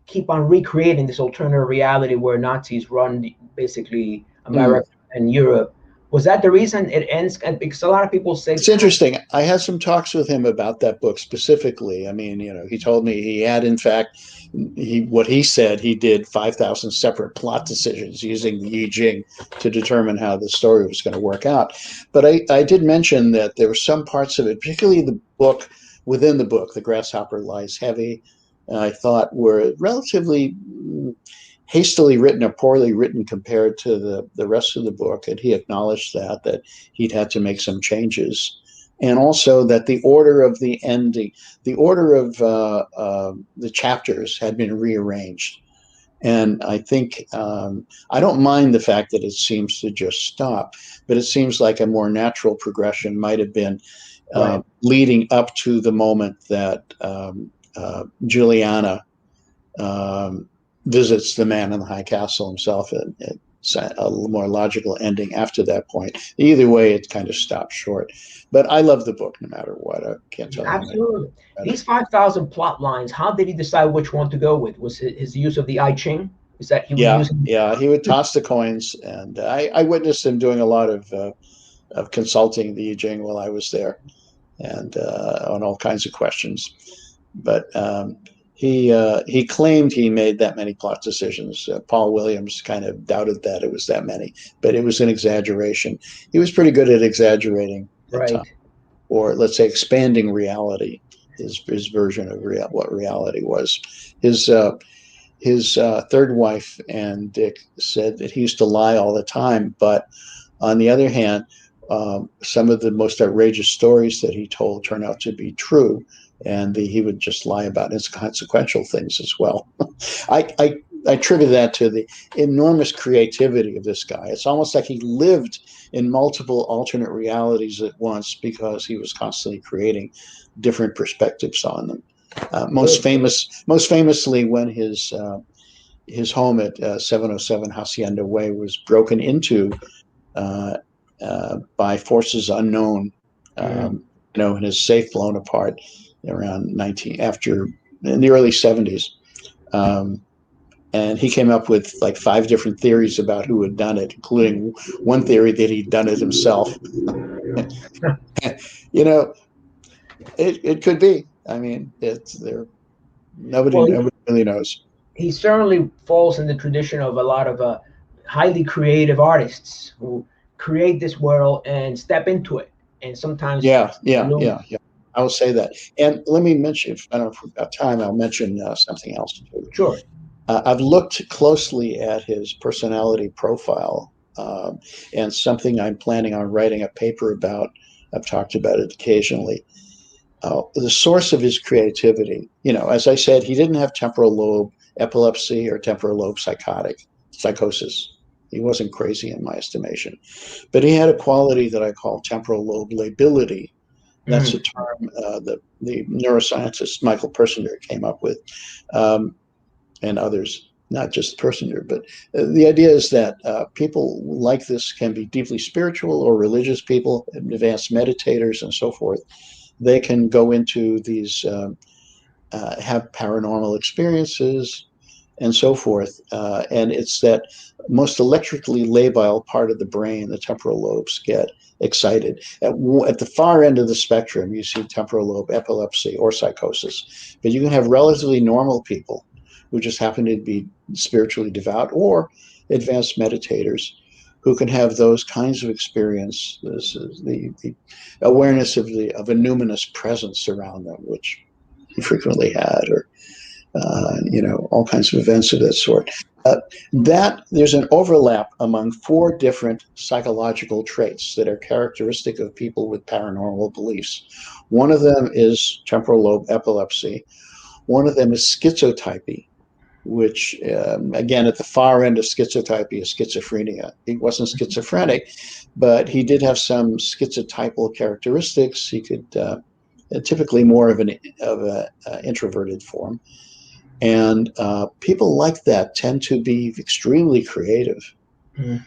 keep on recreating this alternative reality where Nazis run basically Mm. America and Europe. Was that the reason it ends? Because a lot of people say, It's interesting. I had some talks with him about that book specifically. I mean, he told me he had, in fact, what he said, he did 5,000 separate plot decisions using the I Ching to determine how the story was going to work out. But I did mention that there were some parts of it, particularly the book, within the book, The Grasshopper Lies Heavy, I thought were relatively hastily written or poorly written compared to the rest of the book. And he acknowledged that he'd had to make some changes and also that the order of the ending, the order of the chapters had been rearranged. And I think I don't mind the fact that it seems to just stop, but it seems like a more natural progression might have been Right. leading up to the moment that Juliana visits the man in the high castle himself. It's a more logical ending after that point. Either way, it kind of stops short. But I love the book no matter what. I can't tell you how many. Absolutely. These 5,000 plot lines, how did he decide which one to go with? Was it his use of the I Ching? Is that he would Yeah, use it? yeah, he would toss the coins, and I witnessed him doing a lot of consulting the I Ching while I was there, and on all kinds of questions. But he claimed he made that many plot decisions. Paul Williams kind of doubted that it was that many, but it was an exaggeration. He was pretty good at exaggerating at times, Right. or let's say expanding reality. His version of what reality was. His third wife and Dick said that he used to lie all the time, but on the other hand, some of the most outrageous stories that he told turn out to be true, and he would just lie about inconsequential things as well. I attribute that to the enormous creativity of this guy. It's almost like he lived in multiple alternate realities at once because he was constantly creating different perspectives on them. Most famously, when his home at 707 Hacienda Way was broken into by forces unknown. Mm. And his safe blown apart around 19 after in the early 70s. Um, and he came up with like 5 different theories about who had done it, including one theory that he'd done it himself. you know, it could be. I mean, it's there. Nobody Well, nobody really knows. he certainly falls in the tradition of a lot of highly creative artists who create this world and step into it, and sometimes Yeah, yeah, lose. yeah, yeah. I will say that. And let me mention, if I don't know if we've got time, I'll mention something else too. Sure. I've looked closely at his personality profile, and something I'm planning on writing a paper about. I've talked about it occasionally. The source of his creativity, as I said, he didn't have temporal lobe epilepsy or temporal lobe psychosis. He wasn't crazy in my estimation, but he had a quality that I call temporal lobe lability. That's a Mm. term the neuroscientist Michael Persinger came up with, and others, not just Persinger. But the idea is that people like this can be deeply spiritual or religious people, advanced meditators, and so forth. They can go into these, have paranormal experiences, and so forth. And it's that most electrically labile part of the brain, the temporal lobes, get excited. At the far end of the spectrum, you see temporal lobe epilepsy or psychosis. But you can have relatively normal people who just happen to be spiritually devout or advanced meditators who can have those kinds of experience. This is the awareness of a numinous presence around them, which he frequently had, or all kinds of events of that sort. That there's an overlap among 4 different psychological traits that are characteristic of people with paranormal beliefs. One of them is temporal lobe epilepsy. One of them is schizotypy, which, again, at the far end of schizotypy is schizophrenia. He wasn't schizophrenic, but he did have some schizotypal characteristics. He could typically more of an introverted form. And people like that tend to be extremely creative. Mm.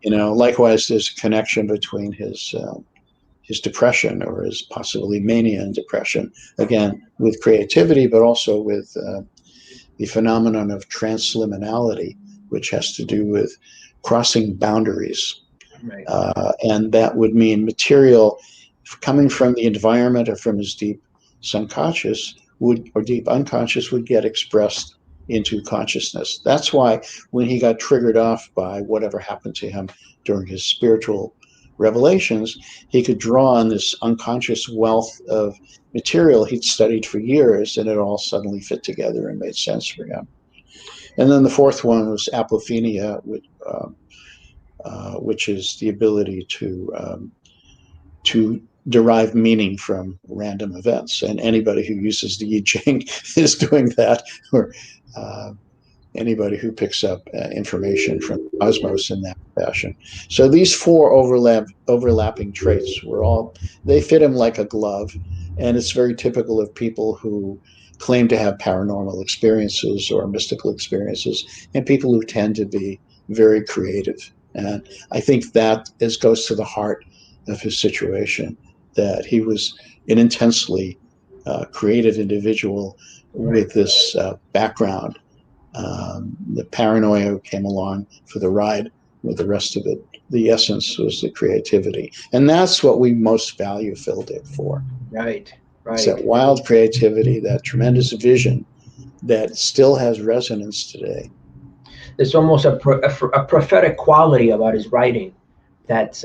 Likewise, there's a connection between his depression or his possibly mania and depression, again, with creativity, but also with the phenomenon of transliminality, which has to do with crossing boundaries. Right. And that would mean material coming from the environment or from his deep subconscious or deep unconscious would get expressed into consciousness. That's why when he got triggered off by whatever happened to him during his spiritual revelations, he could draw on this unconscious wealth of material he'd studied for years, and it all suddenly fit together and made sense for him. And then the fourth one was apophenia, which is the ability to derive meaning from random events. And anybody who uses the I Ching is doing that, or anybody who picks up information from the cosmos in that fashion. So these four overlapping traits they fit him like a glove. And it's very typical of people who claim to have paranormal experiences or mystical experiences, and people who tend to be very creative. And I think that goes to the heart of his situation, that he was an intensely creative individual Right. with this background. The paranoia came along for the ride with the rest of it. The essence was the creativity. And that's what we most value Phil Dick for. Right. It's that Right. wild creativity, that tremendous vision that still has resonance today. There's almost a prophetic quality about his writing that's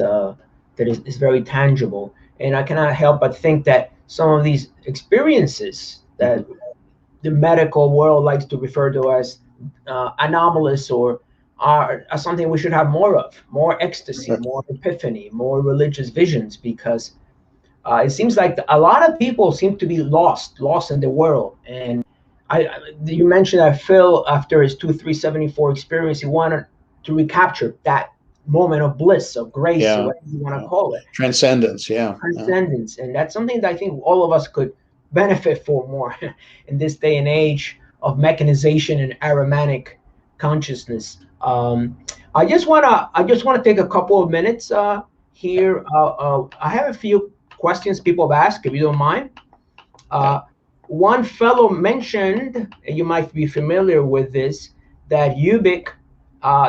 is very tangible. And I cannot help but think that some of these experiences that the medical world likes to refer to as anomalous or are something we should have more of, more ecstasy, more epiphany, more religious visions, because it seems like a lot of people seem to be lost in the world. And you mentioned that Phil, after his 2374 experience, he wanted to recapture that moment of bliss, of grace, or Yeah. whatever you want to call it, Transcendence. Yeah. transcendence. And that's something that I think all of us could benefit for more in this day and age of mechanization and aromatic consciousness. I just want to take a couple of minutes here. I have a few questions people have asked, if you don't mind. Yeah. Uh, One fellow mentioned, you might be familiar with this, that Ubik,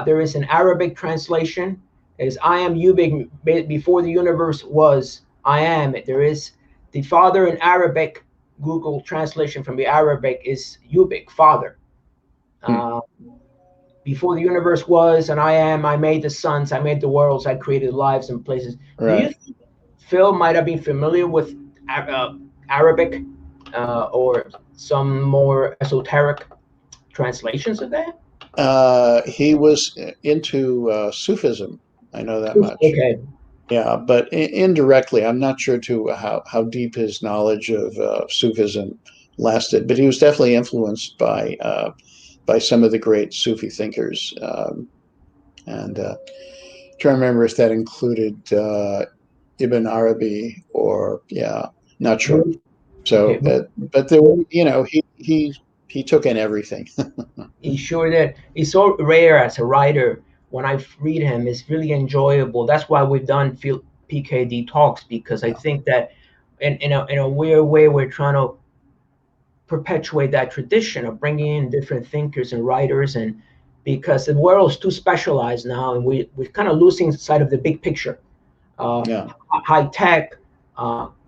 there is an Arabic translation, is I am Ubik, before the universe was I am. There is the father in Arabic, Google translation from the Arabic is Ubik, father. Hmm. Uh, Before the universe was and I am, I made the suns, I made the worlds, I created lives and places. Do you Right. think Phil might have been familiar with Arabic or some more esoteric translations of that? He was into Sufism. I know that much. Okay, Yeah, but indirectly, I'm not sure to how deep his knowledge of Sufism lasted, but he was definitely influenced by some of the great Sufi thinkers. And trying to remember if that included Ibn Arabi or yeah, not sure. okay. So, but there, he took in everything. He's sure that he's so rare as a writer. When I read him, it's really enjoyable. That's why we've done PKD talks, because I Yeah, think that in a weird way we're trying to perpetuate that tradition of bringing in different thinkers and writers, and because the world is too specialized now and we're kind of losing sight of the big picture. uh, yeah, High tech,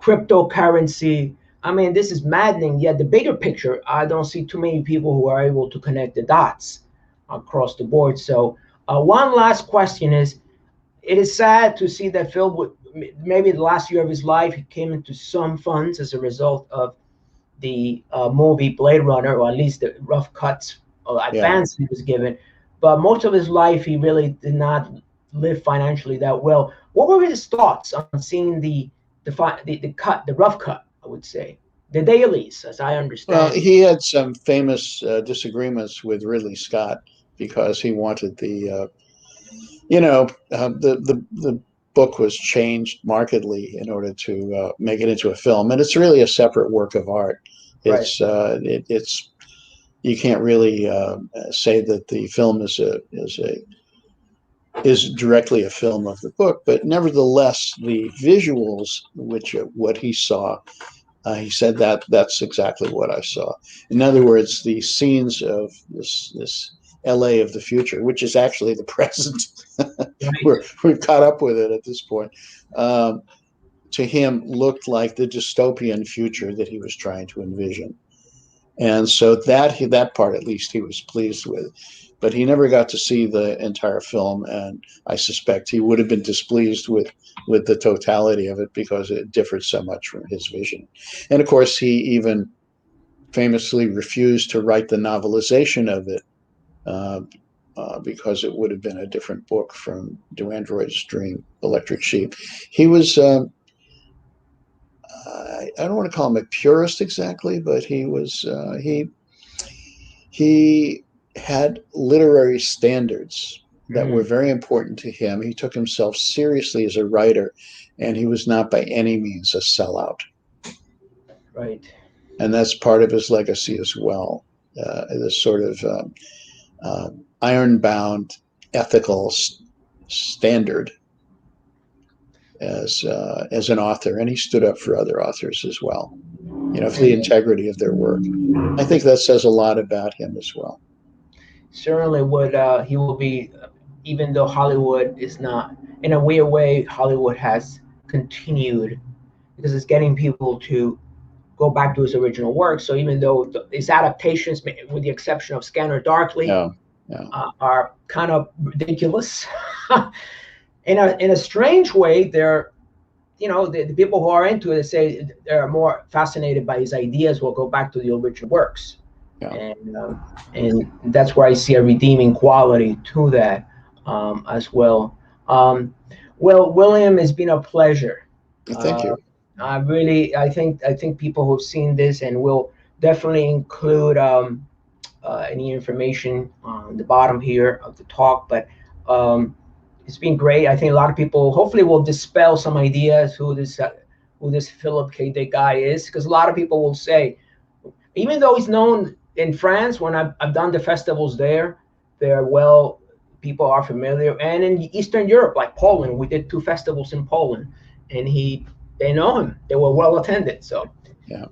cryptocurrency. I mean, this is maddening. Yet the bigger picture, I don't see too many people who are able to connect the dots across the board. So, one last question is: it is sad to see that Phil would maybe the last year of his life he came into some funds as a result of the movie Blade Runner, or at least the rough cuts or yeah. advance he was given. But most of his life, he really did not live financially that well. What were his thoughts on seeing the rough cut? I would say the dailies, as I Well, understand it. he had some famous disagreements with Ridley Scott because he wanted the book was changed markedly in order to make it into a film, and it's really a separate work of art. Right. It's you can't really say that the film is directly a film of the book, but nevertheless, the visuals, which what he saw, he said that's exactly what I saw. In other words, the scenes of this L.A. of the future, which is actually the present, Right. we've caught up with it at this point. Um, to him, looked like the dystopian future that he was trying to envision. And so that part at least he was pleased with, but he never got to see the entire film, and I suspect he would have been displeased with the totality of it because it differed so much from his vision. And of course, he even famously refused to write the novelization of it because it would have been a different book from Do Androids Dream Electric Sheep. He was don't want to call him a purist exactly, but he was he had literary standards that were very important to him. He took himself seriously as a writer, and he was not by any means a sellout. Right. And that's part of his legacy as well. This sort of iron-bound ethical standard as an author, and he stood up for other authors as well. For the integrity of their work. I think that says a lot about him as well. Certainly would. He will be, even though Hollywood is not, in a weird way, Hollywood has continued because it's getting people to go back to his original work. So even though his adaptations, with the exception of Scanner Darkly, are kind of ridiculous, in a strange way, they're, the people who are into it say they're more fascinated by his ideas will go back to the original works. Yeah. And that's where I see a redeeming quality to that as well. Well, William, it's been a pleasure. Thank you. I think people who've seen this, and will definitely include any information on the bottom here of the talk, but it's been great. I think a lot of people hopefully will dispel some ideas who this Philip K. Dick guy is, because a lot of people will say, even though he's known in France, when I've done the festivals there, people are familiar, and in Eastern Europe, like Poland, we did 2 festivals in Poland, and they know him. They were well attended. So yeah.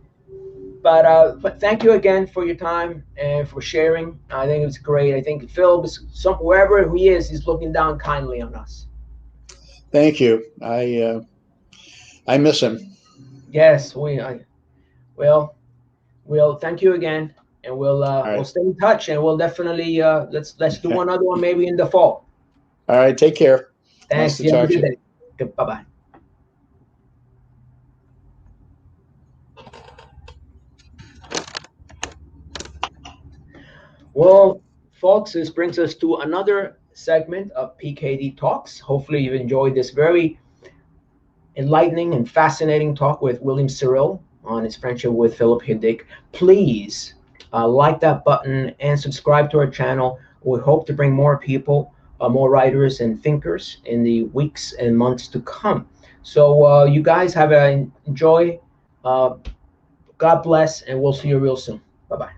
But thank you again for your time and for sharing. I think it's great. I think Phil, wherever he is, he's looking down kindly on us. Thank you. I miss him. Yes, we'll thank you again, and we'll stay in touch, and we'll definitely let's do another one maybe in the fall. All right, take care. Thanks. Nice to talk to you. Bye-bye. Well, folks, this brings us to another segment of PKD Talks. Hopefully you've enjoyed this very enlightening and fascinating talk with William Sarill on his friendship with Philip K. Dick. Please like that button and subscribe to our channel. We hope to bring more people, more writers and thinkers in the weeks and months to come. So you guys enjoy. God bless, and we'll see you real soon. Bye-bye.